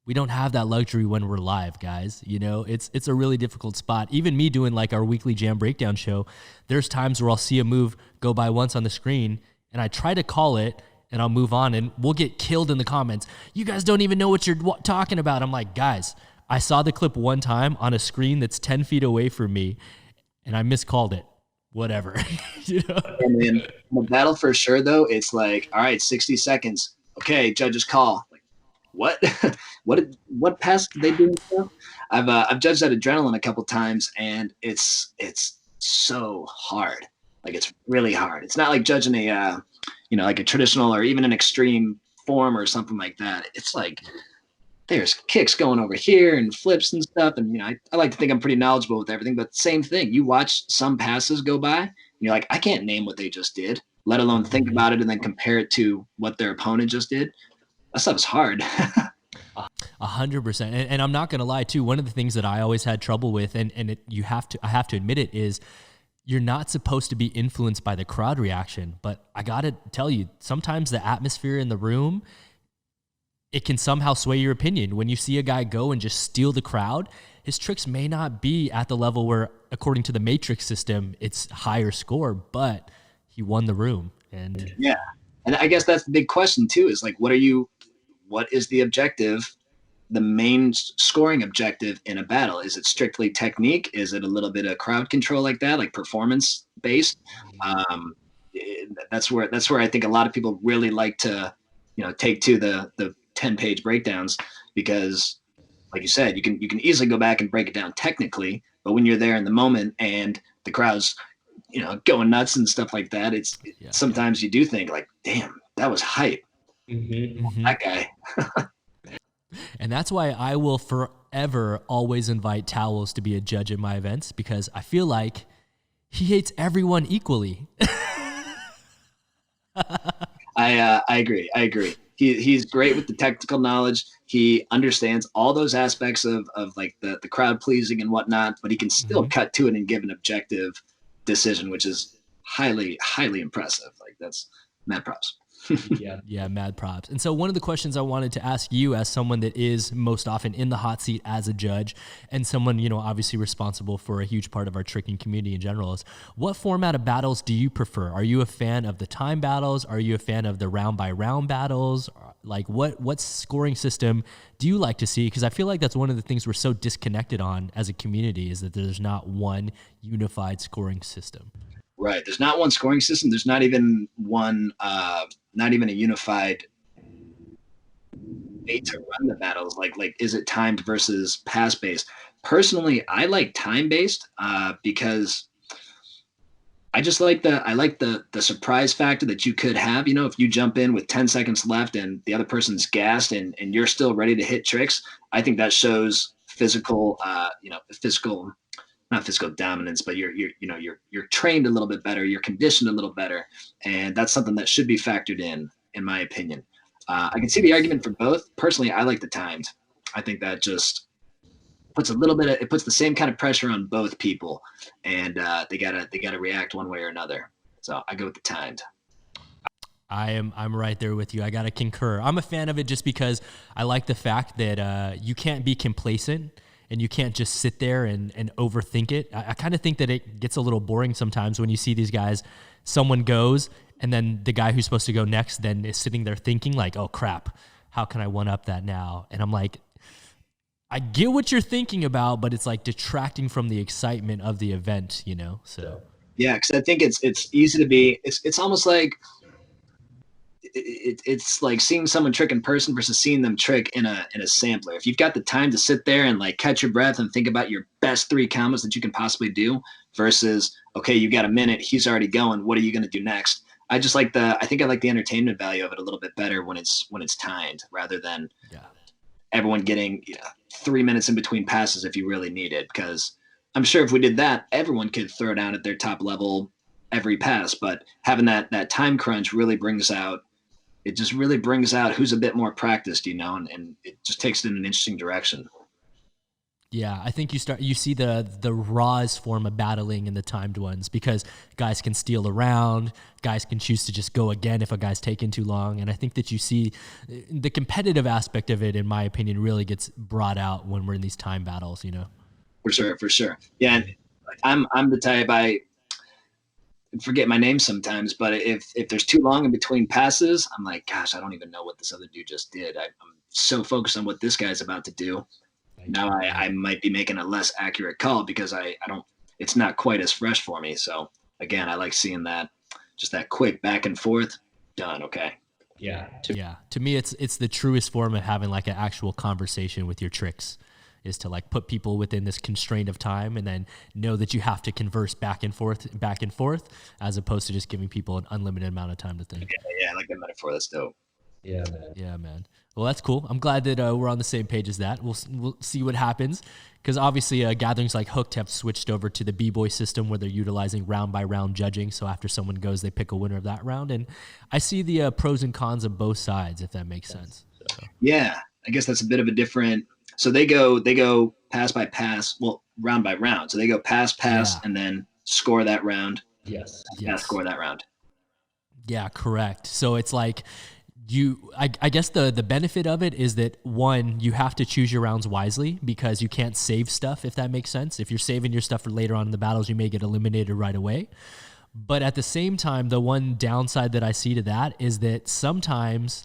We don't have that luxury when we're live, guys. It's a really difficult spot. Even me doing like our weekly Jam breakdown show, there's times where I'll see a move go by once on the screen, and I try to call it, and I'll move on, and we'll get killed in the comments. You guys don't even know what you're talking about. I'm like, guys, I saw the clip one time on a screen that's 10 feet away from me, and I miscalled it. Whatever. And in the battle for sure, though, it's like, all right, 60 seconds. okay, judge's call. Like, what? What pass did they do? I've judged that adrenaline a couple times, and it's so hard. Like, it's really hard. It's not like judging a like a traditional or even an extreme form or something like that. It's like there's kicks going over here and flips and stuff. And I like to think I'm pretty knowledgeable with everything, but same thing. You watch some passes go by, and you're like, I can't name what they just did, let alone think about it and then compare it to what their opponent just did. That stuff's hard. 100%. And I'm not going to lie too. One of the things that I always had trouble with, and I have to admit it, is you're not supposed to be influenced by the crowd reaction. But I got to tell you, sometimes the atmosphere in the room, it can somehow sway your opinion. When you see a guy go and just steal the crowd, his tricks may not be at the level where, according to the matrix system, it's higher score, but he won the room. And yeah. And I guess that's the big question too, is like, what is the objective, the main scoring objective in a battle? Is it strictly technique? Is it a little bit of crowd control like that, like performance based? That's where I think a lot of people really like to, take to the 10-page breakdowns, because like you said, you can easily go back and break it down technically, but when you're there in the moment and the crowd's, going nuts and stuff like that, sometimes you do think like, damn, that was hype. That guy. And that's why I will forever always invite Towels to be a judge at my events, because I feel like he hates everyone equally. I agree. He's great with the technical knowledge. He understands all those aspects of like the crowd pleasing and whatnot, but he can still cut to it and give an objective decision, which is highly, highly impressive. Like, that's mad props. Yeah, mad props. And so one of the questions I wanted to ask you, as someone that is most often in the hot seat as a judge and someone, obviously responsible for a huge part of our tricking community in general, is what format of battles do you prefer? Are you a fan of the time battles? Are you a fan of the round by round battles? Like, what scoring system do you like to see? Because I feel like that's one of the things we're so disconnected on as a community, is that there's not one unified scoring system. Right. There's not one scoring system. There's not even one, not even a unified way to run the battles. Like, is it timed versus pass based? Personally, I like time based because I just like the surprise factor that you could have. If you jump in with 10 seconds left and the other person's gassed and you're still ready to hit tricks, I think that shows physical, not physical dominance, but you're trained a little bit better, you're conditioned a little better, and that's something that should be factored in my opinion. I can see the argument for both. Personally, I like the timed. I think that just puts it puts the same kind of pressure on both people, and they gotta react one way or another. So I go with the timed. I'm right there with you. I gotta concur. I'm a fan of it just because I like the fact that you can't be complacent. And you can't just sit there and overthink it. I kind of think that it gets a little boring sometimes when you see these guys, someone goes, and then the guy who's supposed to go next then is sitting there thinking like, oh crap, how can I one up that now? And I'm like, I get what you're thinking about, but it's like detracting from the excitement of the event, So yeah, because I think it's easy to be. It's almost like it's like seeing someone trick in person versus seeing them trick in a sampler. If you've got the time to sit there and like catch your breath and think about your best 3 combos that you can possibly do versus, okay, you got a minute, he's already going, what are you going to do next? I think I like the entertainment value of it a little bit better when it's timed, rather than everyone getting 3 minutes in between passes if you really need it. Because I'm sure if we did that, everyone could throw down at their top level every pass, but having that time crunch really brings out who's a bit more practiced, and it just takes it in an interesting direction. Yeah, I think you see the rawest form of battling in the timed ones, because guys can steal around, guys can choose to just go again if a guy's taking too long, and I think that you see the competitive aspect of it, in my opinion, really gets brought out when we're in these time battles, For sure. Yeah, and I'm the type, I forget my name sometimes, but if there's too long in between passes, I'm like, gosh, I don't even know what this other dude just did. I'm so focused on what this guy's about to do. Now I might be making a less accurate call because I don't, it's not quite as fresh for me. So again, I like seeing that, just that quick back and forth, done. Okay. Yeah. To me, it's the truest form of having like an actual conversation with your tricks, is to like put people within this constraint of time and then know that you have to converse back and forth, as opposed to just giving people an unlimited amount of time to think. Yeah, I like that metaphor. That's dope. Yeah, man. Yeah, man. Well, that's cool. I'm glad that we're on the same page as that. We'll see what happens, because obviously gatherings like Hooked have switched over to the B-Boy system where they're utilizing round by round judging. So after someone goes, they pick a winner of that round. And I see the pros and cons of both sides, if that makes sense. So. Yeah, I guess that's a bit of a different. So they go pass by pass, well, round by round. So they go pass, and then score that round. Yes. Score that round. Yeah, correct. So it's like I guess the benefit of it is that, one, you have to choose your rounds wisely because you can't save stuff, if that makes sense. If you're saving your stuff for later on in the battles, you may get eliminated right away. But at the same time, the one downside that I see to that is that sometimes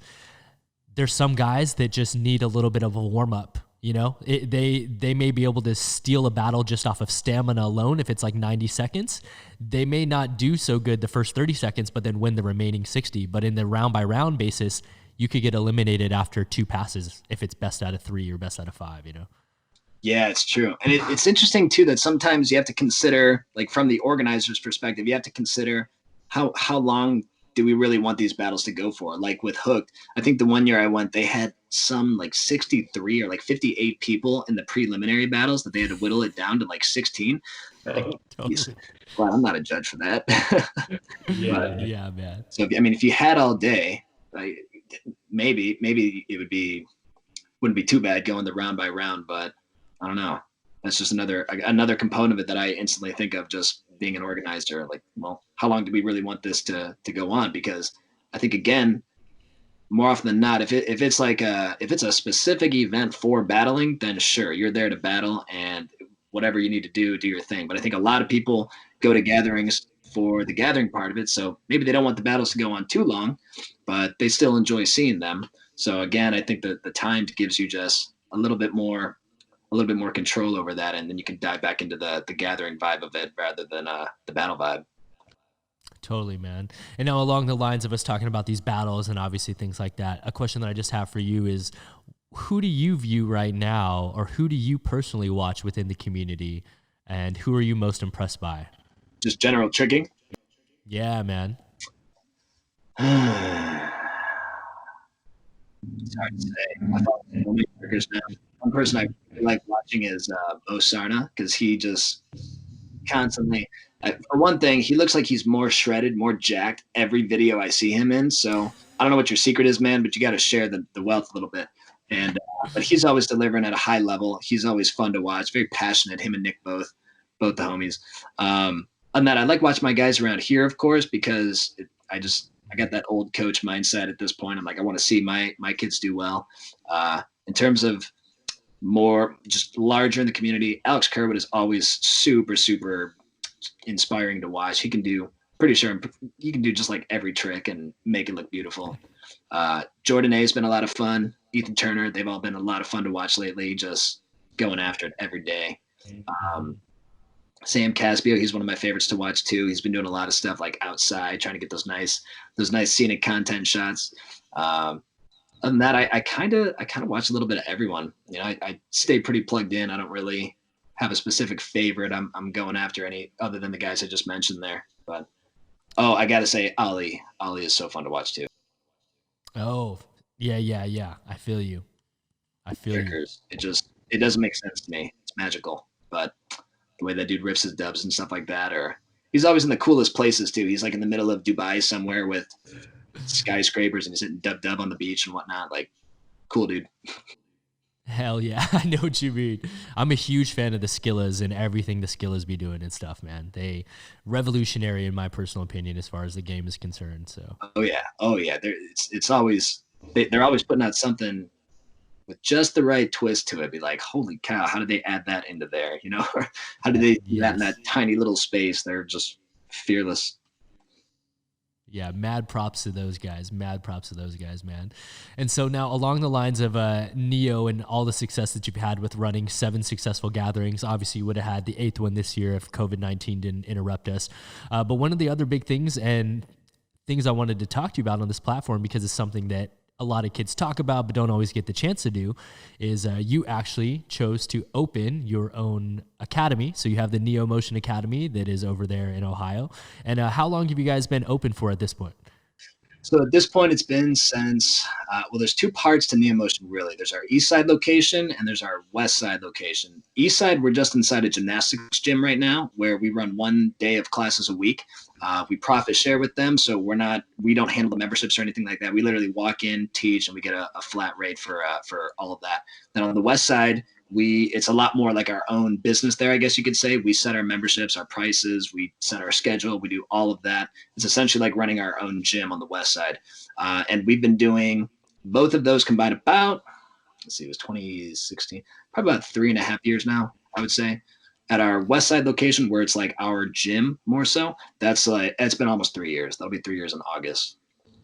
there's some guys that just need a little bit of a warm up. You know, they may be able to steal a battle just off of stamina alone. If it's like 90 seconds, they may not do so good the first 30 seconds, but then win the remaining 60. But in the round by round basis, you could get eliminated after 2 passes if it's best out of 3 or best out of 5, you know? Yeah, it's true. And it's interesting too, that sometimes you have to consider, like from the organizer's perspective, you have to consider how long do we really want these battles to go for? Like with Hooked, I think the one year I went, they had some like 63 or like 58 people in the preliminary battles that they had to whittle it down to like 16. Like, well, I'm not a judge for that. Yeah, man. So if you had all day, like maybe it wouldn't be too bad going the round by round, but I don't know. That's just another component of it that I instantly think of, just being an organizer. Like, well, how long do we really want this to go on? Because I think, again, more often than not, if it's a specific event for battling, then sure, you're there to battle, and whatever you need to do your thing. But I think a lot of people go to gatherings for the gathering part of it, so maybe they don't want the battles to go on too long, but they still enjoy seeing them. So again, I think that the time gives you just a little bit more control over that, and then you can dive back into the gathering vibe of it rather than the battle vibe. Totally, man. And now, along the lines of us talking about these battles and obviously things like that, a question that I just have for you is, who do you view right now, or who do you personally watch within the community, and who are you most impressed by? Just general tricking? Yeah, man. It's hard to say. I thought now. One person I really like watching is Bo Sarna, because he just constantly, for one thing, he looks like he's more shredded, more jacked every video I see him in. So I don't know what your secret is, man, but you got to share the wealth a little bit. And but he's always delivering at a high level. He's always fun to watch. Very passionate. Him and Nick both the homies. On that, I like watching my guys around here, of course, because I got that old coach mindset at this point. I'm like, I want to see my kids do well. In terms of more just larger in the community, Alex Kerwood is always super, super inspiring to watch. He can do just like every trick and make it look beautiful. Jordan A has been a lot of fun. Ethan Turner, they've all been a lot of fun to watch lately, just going after it every day. Sam Caspio, he's one of my favorites to watch too. He's been doing a lot of stuff like outside, trying to get those nice scenic content shots. Other than that, I kind of watch a little bit of everyone. You know, I stay pretty plugged in. I don't really have a specific favorite I'm going after any other than the guys I just mentioned there. But I gotta say, Ali is so fun to watch too. Oh, yeah. I feel you. Trickers. It doesn't make sense to me. It's magical, but the way that dude riffs his dubs and stuff like that, or he's always in the coolest places too. He's like in the middle of Dubai somewhere with skyscrapers and he's hitting dub on the beach and whatnot. Like, cool dude. Hell yeah. I know what you mean. I'm a huge fan of the Skillas and everything the Skillas be doing and stuff, man. They revolutionary in my personal opinion as far as the game is concerned. So. Oh yeah. It's always, they're always putting out something with just the right twist to it. Be like, holy cow, how did they add that into there? You know, how did they do that in that tiny little space? They're just fearless. Yeah, mad props to those guys. Mad props to those guys, man. And so now, along the lines of Neo and all the success that you've had with running 7 successful gatherings, obviously you would have had the 8th one this year if COVID-19 didn't interrupt us. But one of the other big things, and things I wanted to talk to you about on this platform, because it's something that a lot of kids talk about but don't always get the chance to do, is you actually chose to open your own academy. So you have the Neo Motion Academy that is over there in Ohio. And how long have you guys been open for at this point? So at this point, it's been since, well, there's two parts to NeoMotion, really. There's our east side location and there's our west side location. East side, we're just inside a gymnastics gym right now where we run 1 day of classes a week. We profit share with them, so we don't handle the memberships or anything like that. We literally walk in, teach, and we get a flat rate for all of that. Then on the west side, it's a lot more like our own business there, I guess you could say. We set our memberships, our prices, we set our schedule, we do all of that. It's essentially like running our own gym on the west side. And we've been doing both of those combined about, let's see, it was 2016, probably about 3.5 years now, I would say. At our west side location, where it's like our gym more so, it's been almost 3 years. That'll be 3 years in August.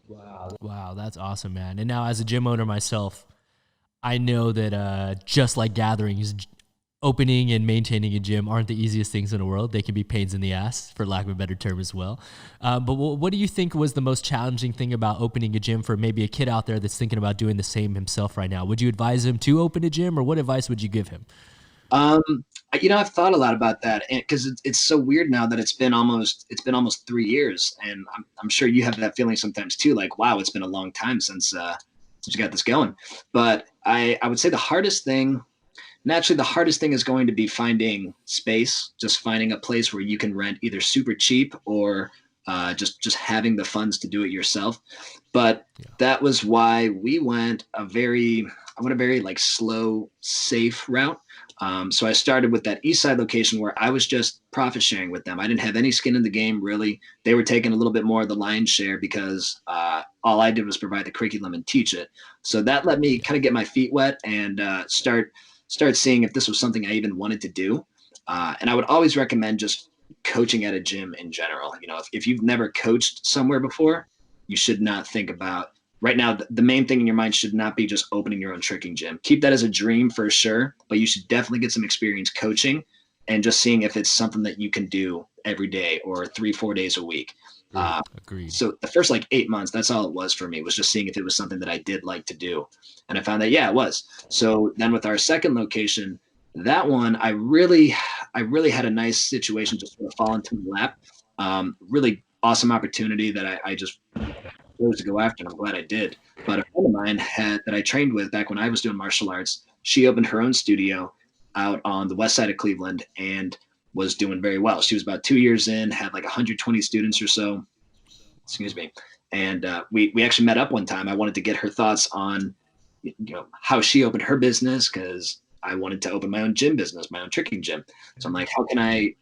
Wow, that's awesome, man. And now as a gym owner myself, I know that just like gatherings, opening and maintaining a gym aren't the easiest things in the world. They can be pains in the ass, for lack of a better term as well. But what do you think was the most challenging thing about opening a gym for maybe a kid out there that's thinking about doing the same himself right now? Would you advise him to open a gym, or what advice would you give him? I've thought a lot about that, and because it's so weird now that it's been almost 3 years, and I'm sure you have that feeling sometimes too. Like, wow, it's been a long time since you got this going. But I would say the hardest thing is going to be finding space, just finding a place where you can rent either super cheap or just having the funds to do it yourself. But that was why we went a very like slow, safe route. So I started with that east side location where I was just profit sharing with them. I didn't have any skin in the game, really. They were taking a little bit more of the lion's share because all I did was provide the curriculum and teach it. So that let me kind of get my feet wet and start seeing if this was something I even wanted to do. And I would always recommend just coaching at a gym in general. If you've never coached somewhere before, you should not think about right now. The main thing in your mind should not be just opening your own tricking gym. Keep that as a dream for sure, but you should definitely get some experience coaching and just seeing if it's something that you can do every day or 3-4 days a week. Agreed. So the first 8 months, that's all it was for me, was just seeing if it was something that I did like to do. And I found that, yeah, it was. So then with our second location, that one, I really had a nice situation just sort of fall into my lap. Really awesome opportunity that I just chose to go after, and I'm glad I did. But a friend of mine that I trained with back when I was doing martial arts, she opened her own studio out on the west side of Cleveland and was doing very well. She was about 2 years in, had 120 students or so. Excuse me. And we actually met up one time. I wanted to get her thoughts on how she opened her business, because I wanted to open my own gym business, my own tricking gym. So I'm like,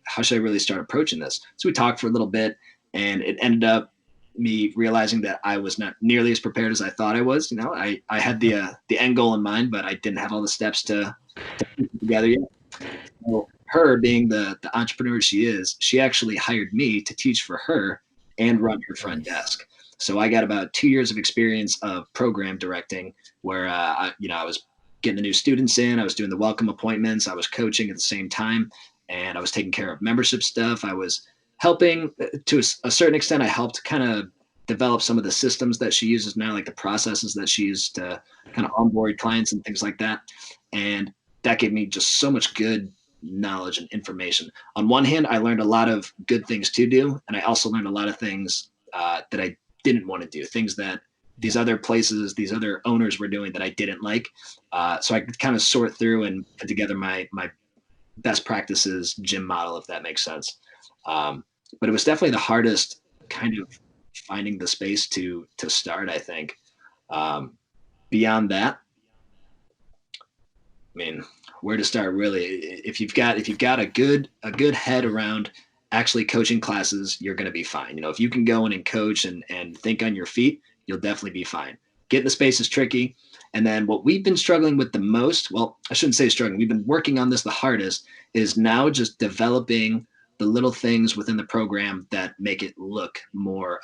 how should I really start approaching this? So we talked for a little bit, and it ended up me realizing that I was not nearly as prepared as I thought I was. I had the end goal in mind, but I didn't have all the steps to put it together yet. So her being the entrepreneur she is, she actually hired me to teach for her and run her front desk. So I got about 2 years of experience of program directing, where I was getting the new students in, I was doing the welcome appointments, I was coaching at the same time, and I was taking care of membership stuff. I was helping to a certain extent. I helped kind of develop some of the systems that she uses now, like the processes that she used to kind of onboard clients and things like that. And that gave me just so much good knowledge and information. On one hand, I learned a lot of good things to do, and I also learned a lot of things that I didn't want to do, things that these other places, these other owners were doing that I didn't like. So I could kind of sort through and put together my best practices gym model, if that makes sense. But it was definitely the hardest, kind of finding the space to start, I think. Beyond that, I mean, where to start really? If you've got a good head around actually coaching classes, you're going to be fine. If you can go in and coach and think on your feet, you'll definitely be fine. Getting the space is tricky. And then what we've been struggling with the most, well, I shouldn't say struggling, we've been working on this the hardest, is now just developing the little things within the program that make it look more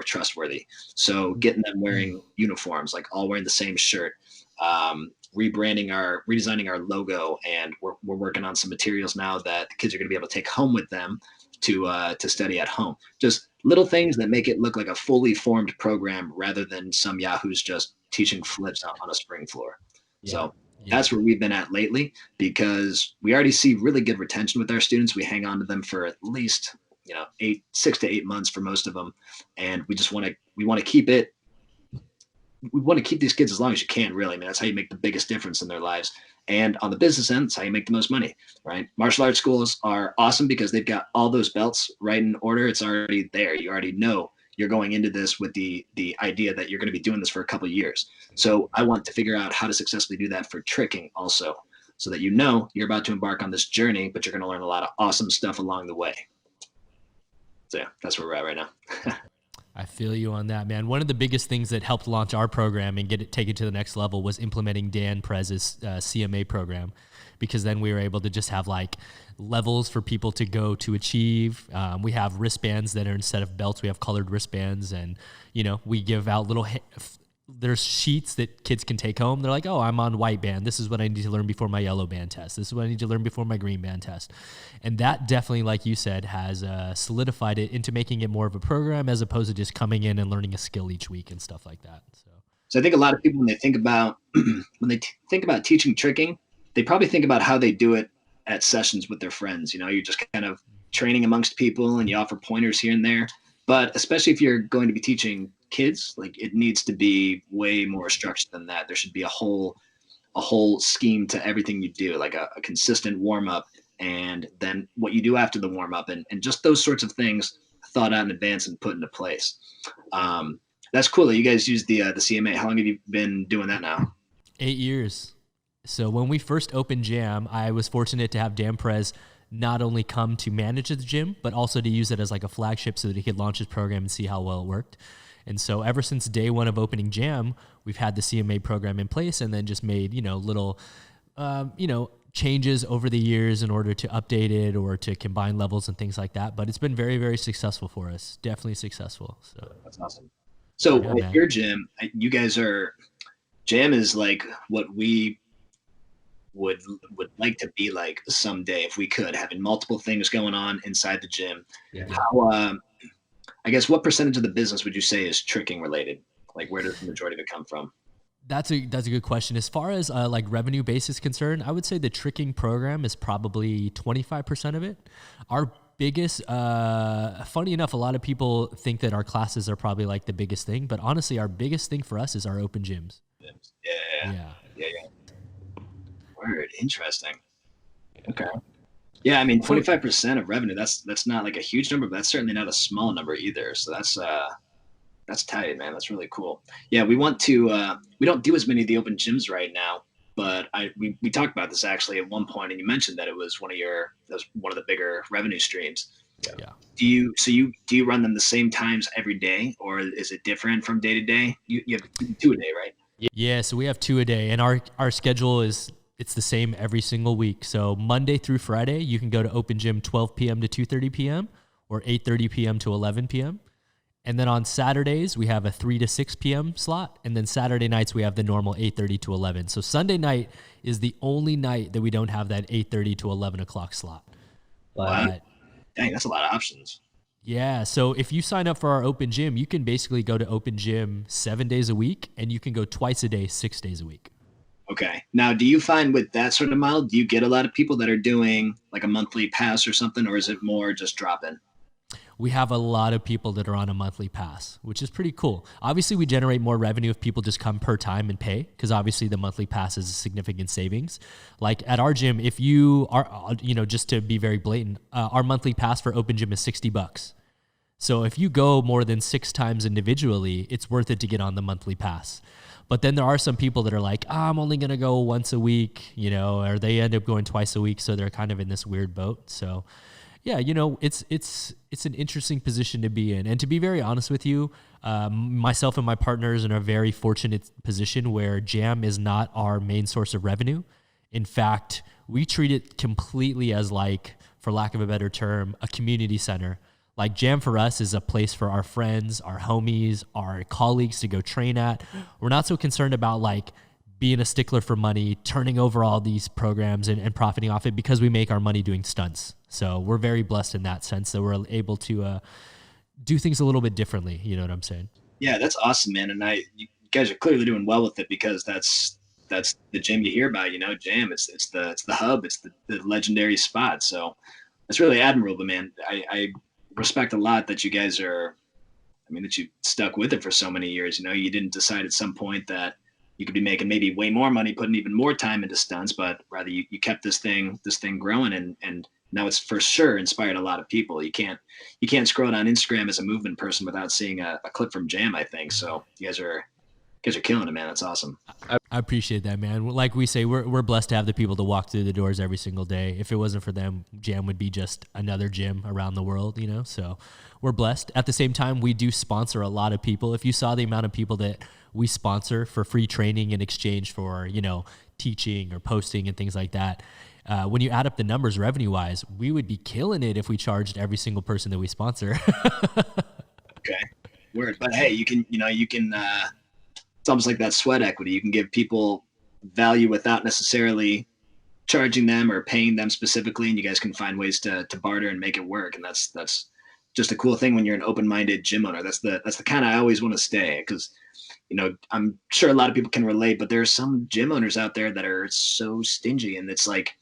trustworthy. So getting them wearing uniforms, like all wearing the same shirt, redesigning our logo, and we're working on some materials now that the kids are going to be able to take home with them to study at home. Just little things that make it look like a fully formed program rather than some yahoos just teaching flips out on a spring floor. Yeah. So that's where we've been at lately, because we already see really good retention with our students. We hang on to them for at least, 6 to 8 months for most of them. And we just want to keep it. We want to keep these kids as long as you can, really. I mean, that's how you make the biggest difference in their lives. And on the business end, that's how you make the most money, right? Martial arts schools are awesome because they've got all those belts right in order. It's already there. You already know you're going into this with the idea that you're going to be doing this for a couple of years. So I want to figure out how to successfully do that for tricking also, so that you're about to embark on this journey, but you're going to learn a lot of awesome stuff along the way. So yeah, that's where we're at right now. I feel you on that, man. One of the biggest things that helped launch our program and take it to the next level was implementing Dan Prez's CMA program, because then we were able to just have like levels for people to go to achieve. We have wristbands that are, instead of belts, we have colored wristbands, and we give out little there's sheets that kids can take home. They're like, oh, I'm on white band. This is what I need to learn before my yellow band test. This is what I need to learn before my green band test. And that definitely, like you said, has solidified it into making it more of a program as opposed to just coming in and learning a skill each week and stuff like that. So I think a lot of people, when they think about teaching tricking, they probably think about how they do it at sessions with their friends. You're just kind of training amongst people and you offer pointers here and there. But especially if you're going to be teaching kids, like, it needs to be way more structured than that. There should be a whole scheme to everything you do, like a consistent warm up, and then what you do after the warm up, and just those sorts of things thought out in advance and put into place. That's cool that you guys use the CMA. How long have you been doing that now? 8 years. So when we first opened JAM, I was fortunate to have Dan Prez not only come to manage the gym, but also to use it as like a flagship so that he could launch his program and see how well it worked. And so ever since day one of opening JAM, we've had the CMA program in place, and then just made, little, changes over the years in order to update it or to combine levels and things like that. But it's been very, very successful for us. Definitely successful. So that's awesome. So at your gym, you guys JAM is like what we would like to be like someday, if we could, having multiple things going on inside the gym. Yeah. How, I guess, what percentage of the business would you say is tricking related? Like, where does the majority of it come from? That's a good question. As far as like revenue base is concerned, I would say the tricking program is probably 25% of it. Our biggest, funny enough, a lot of people think that our classes are probably like the biggest thing, but honestly, our biggest thing for us is our open gyms. Yeah. Word. Interesting. Okay. Yeah, I mean, 25% of revenue, that's not like a huge number, but that's certainly not a small number either. So that's tight, man. That's really cool. Yeah, we want to we don't do as many of the open gyms right now, but we talked about this actually at one point, and you mentioned that it was one of the bigger revenue streams. Yeah. Do you run them the same times every day, or is it different from day to day? You have 2 a day, right? Yeah, so we have 2 a day, and our schedule it's the same every single week. So Monday through Friday, you can go to open gym 12 p.m. to 2:30 p.m. or 8:30 p.m. to 11 p.m. And then on Saturdays, we have a 3 to 6 p.m. slot. And then Saturday nights, we have the normal 8:30 to 11. So Sunday night is the only night that we don't have that 8:30 to 11 o'clock slot. Wow. Dang, that's a lot of options. Yeah. So if you sign up for our open gym, you can basically go to open gym 7 days a week, and you can go twice a day, 6 days a week. Okay. Now, do you find with that sort of model, do you get a lot of people that are doing like a monthly pass or something, or is it more just drop-in? We have a lot of people that are on a monthly pass, which is pretty cool. Obviously, we generate more revenue if people just come per time and pay, because obviously the monthly pass is a significant savings. Like at our gym, if you are, just to be very blatant, our monthly pass for open gym is $60. So if you go more than 6 times individually, it's worth it to get on the monthly pass. But then there are some people that are like, I'm only going to go once a week, or they end up going twice a week. So they're kind of in this weird boat. So yeah, it's an interesting position to be in. And to be very honest with you, myself and my partners are in a very fortunate position where JAM is not our main source of revenue. In fact, we treat it completely as, like, for lack of a better term, a community center. Like, JAM for us is a place for our friends, our homies, our colleagues to go train at. We're not so concerned about, like, being a stickler for money, turning over all these programs and profiting off it, because we make our money doing stunts. So we're very blessed in that sense that we're able to do things a little bit differently. You know what I'm saying? Yeah, that's awesome, man. And you guys are clearly doing well with it, because that's the gym you hear about, Jam. It's the hub, it's the legendary spot. So it's really admirable, man. I respect a lot that you guys are, I mean, that you stuck with it for so many years. You didn't decide at some point that you could be making maybe way more money, putting even more time into stunts, but rather you kept this thing growing, and now it's for sure inspired a lot of people. You can't scroll down Instagram as a movement person without seeing a clip from Jam, I think. So you guys are killing it, man. That's awesome. I appreciate that, man. Like we say, we're blessed to have the people to walk through the doors every single day. If it wasn't for them, Jam would be just another gym around the world, So we're blessed. At the same time, we do sponsor a lot of people. If you saw the amount of people that we sponsor for free training in exchange for, teaching or posting and things like that, when you add up the numbers revenue-wise, we would be killing it if we charged every single person that we sponsor. Okay. Word. But hey, it's almost like that sweat equity. You can give people value without necessarily charging them or paying them specifically, and you guys can find ways to barter and make it work. And that's just a cool thing when you're an open-minded gym owner. That's the kind I always want to stay, because I'm sure a lot of people can relate, but there are some gym owners out there that are so stingy, and it's like,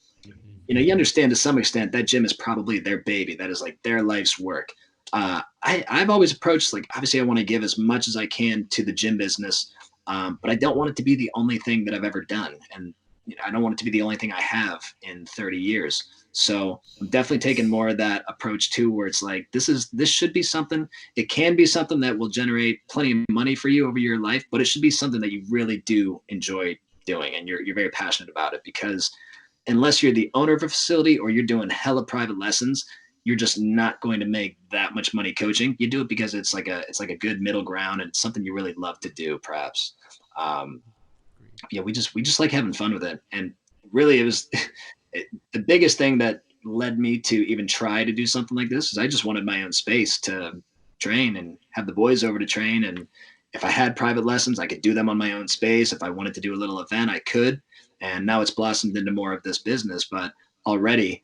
you understand to some extent that gym is probably their baby. That is like their life's work. I've always approached, like, obviously I want to give as much as I can to the gym business, but I don't want it to be the only thing that I've ever done. And I don't want it to be the only thing I have in 30 years. So I'm definitely taking more of that approach too, where it's like, this should be something, it can be something that will generate plenty of money for you over your life, but it should be something that you really do enjoy doing. And you're very passionate about it, because unless you're the owner of a facility or you're doing hella private lessons, you're just not going to make that much money coaching. You do it because it's like a good middle ground and something you really love to do, perhaps. Um, yeah, we just like having fun with it. And really, it was the biggest thing that led me to even try to do something like this is I just wanted my own space to train and have the boys over to train. And if I had private lessons, I could do them on my own space. If I wanted to do a little event, I could. And now it's blossomed into more of this business. But already,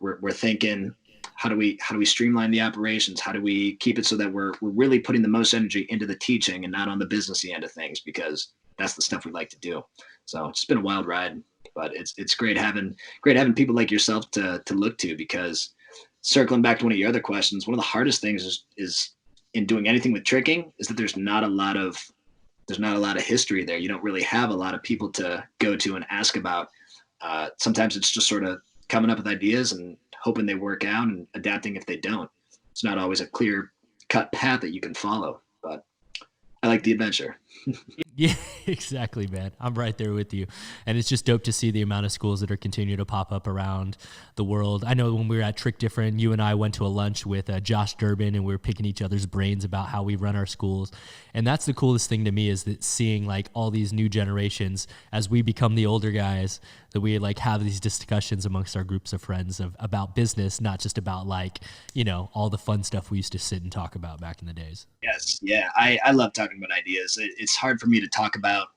we're thinking, how do we streamline the operations? How do we keep it so that we're really putting the most energy into the teaching and not on the businessy end of things, because that's the stuff we like to do. So it's been a wild ride, but it's great having people like yourself to look to, because circling back to one of your other questions, one of the hardest things is in doing anything with tricking is that there's not a lot of history there. You don't really have a lot of people to go to and ask about. Sometimes it's just sort of coming up with ideas and hoping they work out and adapting if they don't. It's not always a clear cut path that you can follow, but I like the adventure. Yeah, exactly, man. I'm right there with you. And it's just dope to see the amount of schools that are continuing to pop up around the world. I know when we were at Trick Different, you and I went to a lunch with Josh Durbin, and we were picking each other's brains about how we run our schools. And that's the coolest thing to me, is that seeing like all these new generations as we become the older guys, that we like have these discussions amongst our groups of friends about business, not just about like, all the fun stuff we used to sit and talk about back in the days. Yes. Yeah. I love talking about ideas. It's hard for me to talk about.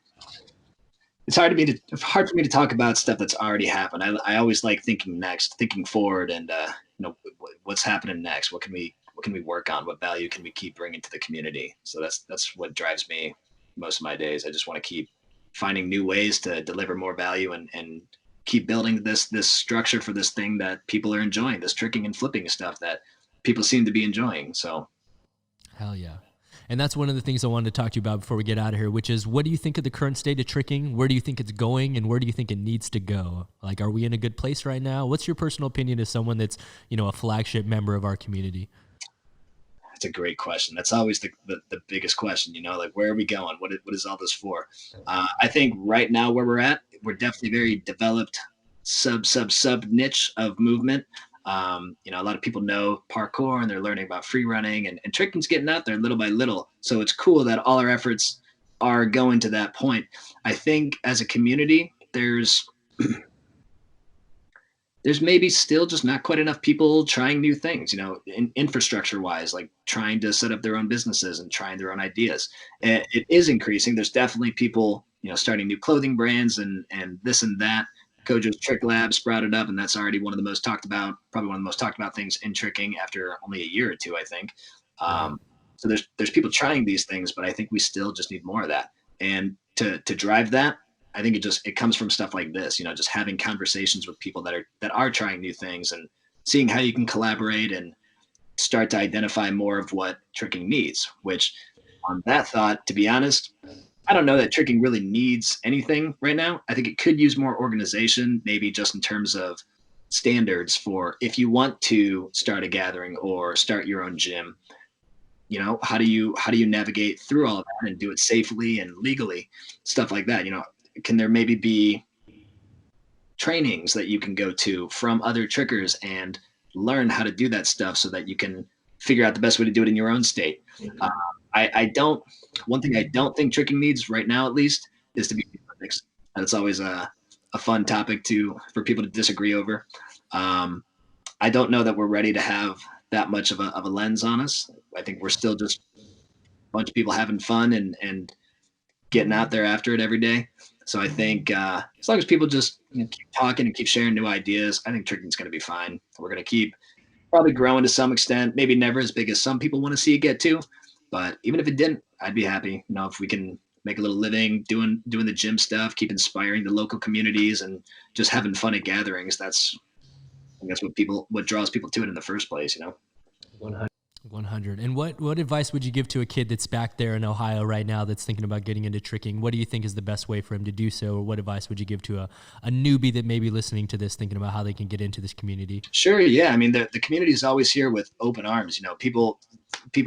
It's hard for me to talk about stuff that's already happened. I always like thinking forward, and what's happening next. What can we work on? What value can we keep bringing to the community? So that's what drives me most of my days. I just want to keep finding new ways to deliver more value and keep building this structure for this thing that people are enjoying, this tricking and flipping stuff that people seem to be enjoying. So hell yeah. And that's one of the things I wanted to talk to you about before we get out of here, which is, what do you think of the current state of tricking? Where do you think it's going, and where do you think it needs to go? Like, are we in a good place right now? What's your personal opinion as someone that's, a flagship member of our community? That's a great question. That's always the biggest question, like, where are we going? What is all this for? I think right now where we're at, we're definitely very developed sub niche of movement. A lot of people know parkour and they're learning about free running, and tricking's getting out there little by little. So it's cool that all our efforts are going to that point. I think as a community, there's maybe still just not quite enough people trying new things, infrastructure wise, like trying to set up their own businesses and trying their own ideas. And it is increasing. There's definitely people, starting new clothing brands and this and that. Kojo's Trick Lab sprouted up, and that's already probably one of the most talked about things in tricking after only a year or two, I think. Right. So there's people trying these things, but I think we still just need more of that. And to drive that, I think it comes from stuff like this, just having conversations with people that are trying new things and seeing how you can collaborate and start to identify more of what tricking needs. Which, on that thought, to be honest, I don't know that tricking really needs anything right now. I think it could use more organization, maybe just in terms of standards for if you want to start a gathering or start your own gym. How do you navigate through all of that and do it safely and legally, stuff like that. Can there maybe be trainings that you can go to from other trickers and learn how to do that stuff so that you can figure out the best way to do it in your own state. Uh, I don't. One thing I don't think tricking needs right now, at least, is to be Olympics. That's always a fun topic for people to disagree over. Um, I don't know that we're ready to have that much of a lens on us. I think we're still just a bunch of people having fun and getting out there after it every day. So I think as long as people just keep talking and keep sharing new ideas, I think tricking's going to be fine. We're going to keep probably growing to some extent, maybe never as big as some people want to see it get to. But even if it didn't, I'd be happy. If we can make a little living doing the gym stuff, keep inspiring the local communities, and just having fun at gatherings. That's what draws people to it in the first place. 100. And what advice would you give to a kid that's back there in Ohio right now that's thinking about getting into tricking? What do you think is the best way for him to do so? Or what advice would you give to a newbie that may be listening to this, thinking about how they can get into this community? Sure, yeah. I mean, the community is always here with open arms. People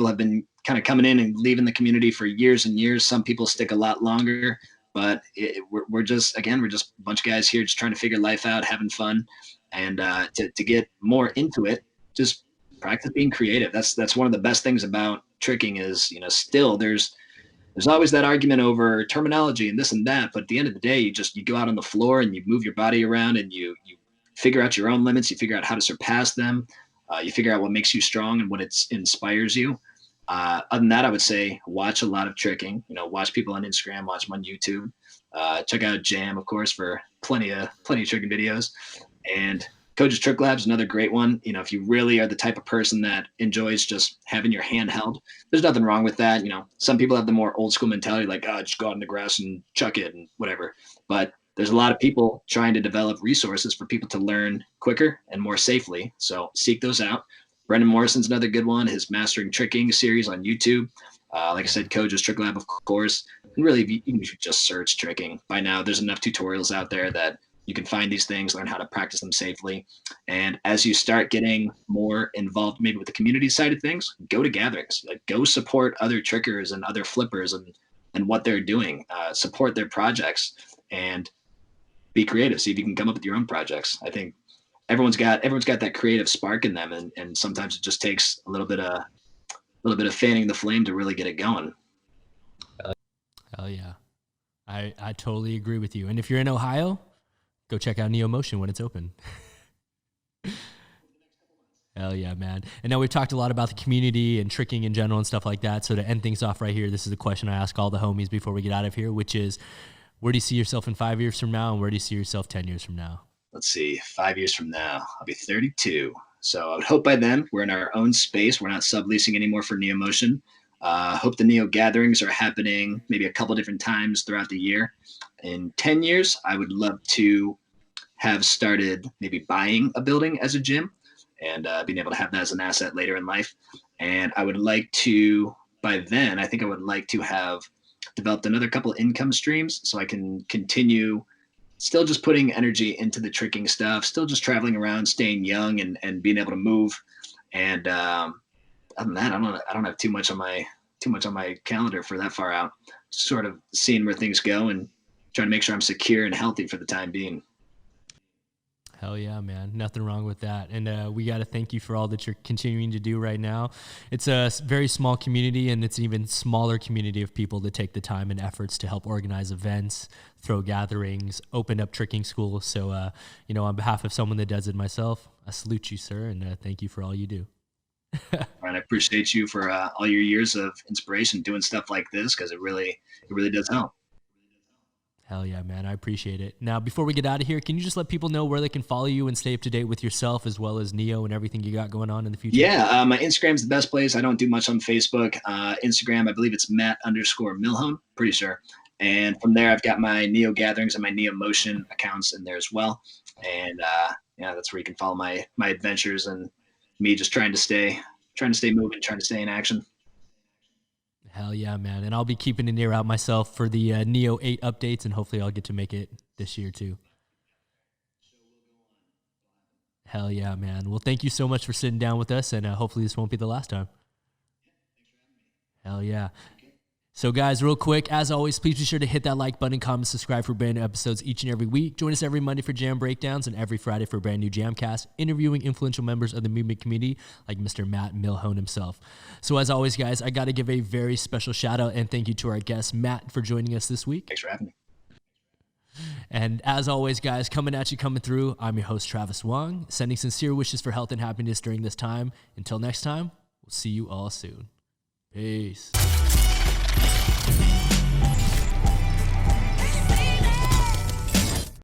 have been kind of coming in and leaving the community for years and years. Some people stick a lot longer, but we're just a bunch of guys here just trying to figure life out, having fun, and to get more into it, just practice being creative. That's one of the best things about tricking is still there's always that argument over terminology and this and that, but at the end of the day, you go out on the floor and you move your body around and you figure out your own limits. You figure out how to surpass them. You figure out what makes you strong and what inspires you. Other than that, I would say watch a lot of tricking. Watch people on Instagram, watch them on YouTube. Check out Jam, of course, for plenty of tricking videos. And Coach's Trick Lab is another great one. If you really are the type of person that enjoys just having your hand held, there's nothing wrong with that. Some people have the more old school mentality, like, just go out in the grass and chuck it and whatever. But there's a lot of people trying to develop resources for people to learn quicker and more safely. So seek those out. Brendan Morrison's another good one. His Mastering Tricking series on YouTube. Like I said, Coach's Trick Lab, of course. And really, if you just search tricking, by now there's enough tutorials out there that you can find these things, learn how to practice them safely. And as you start getting more involved maybe with the community side of things, go to gatherings. Like, go support other trickers and other flippers and what they're doing. Support their projects and be creative. See if you can come up with your own projects. I think everyone's got that creative spark in them, and sometimes it just takes a little bit of fanning the flame to really get it going. Hell yeah. I totally agree with you. And if you're in Ohio, go check out Neo Motion when it's open. Hell yeah, man. And now we've talked a lot about the community and tricking in general and stuff like that. So to end things off right here, this is a question I ask all the homies before we get out of here, which is, where do you see yourself in 5 years from now? And where do you see yourself 10 years from now? Let's see, 5 years from now, I'll be 32. So I would hope by then we're in our own space. We're not subleasing anymore for Neo Motion. Hope the Neo gatherings are happening maybe a couple different times throughout the year. In 10 years, I would love to have started maybe buying a building as a gym and being able to have that as an asset later in life. And I would like to, by then, I think I would like to have developed another couple of income streams so I can continue still just putting energy into the tricking stuff, still just traveling around, staying young and being able to move. And other than that, I don't have too much on my calendar for that far out. Just sort of seeing where things go and trying to make sure I'm secure and healthy for the time being. Hell yeah, man. Nothing wrong with that. And we got to thank you for all that you're continuing to do right now. It's a very small community, and it's an even smaller community of people that take the time and efforts to help organize events, throw gatherings, open up tricking schools. So, on behalf of someone that does it myself, I salute you, sir, and thank you for all you do. And I appreciate you for all your years of inspiration doing stuff like this, because it really does help. Hell yeah, man. I appreciate it. Now, before we get out of here, can you just let people know where they can follow you and stay up to date with yourself as well as Neo and everything you got going on in the future? Yeah, my Instagram's the best place. I don't do much on Facebook. Instagram, I believe it's Matt_Milhoan, pretty sure. And from there, I've got my Neo Gatherings and my Neo Motion accounts in there as well. And yeah, that's where you can follow my adventures and me just trying to stay moving, trying to stay in action. Hell yeah, man. And I'll be keeping an ear out myself for the Neo 8 updates, and hopefully I'll get to make it this year too. Hell yeah, man. Well, thank you so much for sitting down with us, and hopefully this won't be the last time. Hell yeah. So guys, real quick, as always, please be sure to hit that like button, comment, subscribe for brand new episodes each and every week. Join us every Monday for Jam Breakdowns and every Friday for a brand new JAMCast, interviewing influential members of the movement community like Mr. Matt Milhoan himself. So as always, guys, I got to give a very special shout out and thank you to our guest, Matt, for joining us this week. Thanks for having me. And as always, guys, coming through, I'm your host, Travis Wong, sending sincere wishes for health and happiness during this time. Until next time, we'll see you all soon. Peace.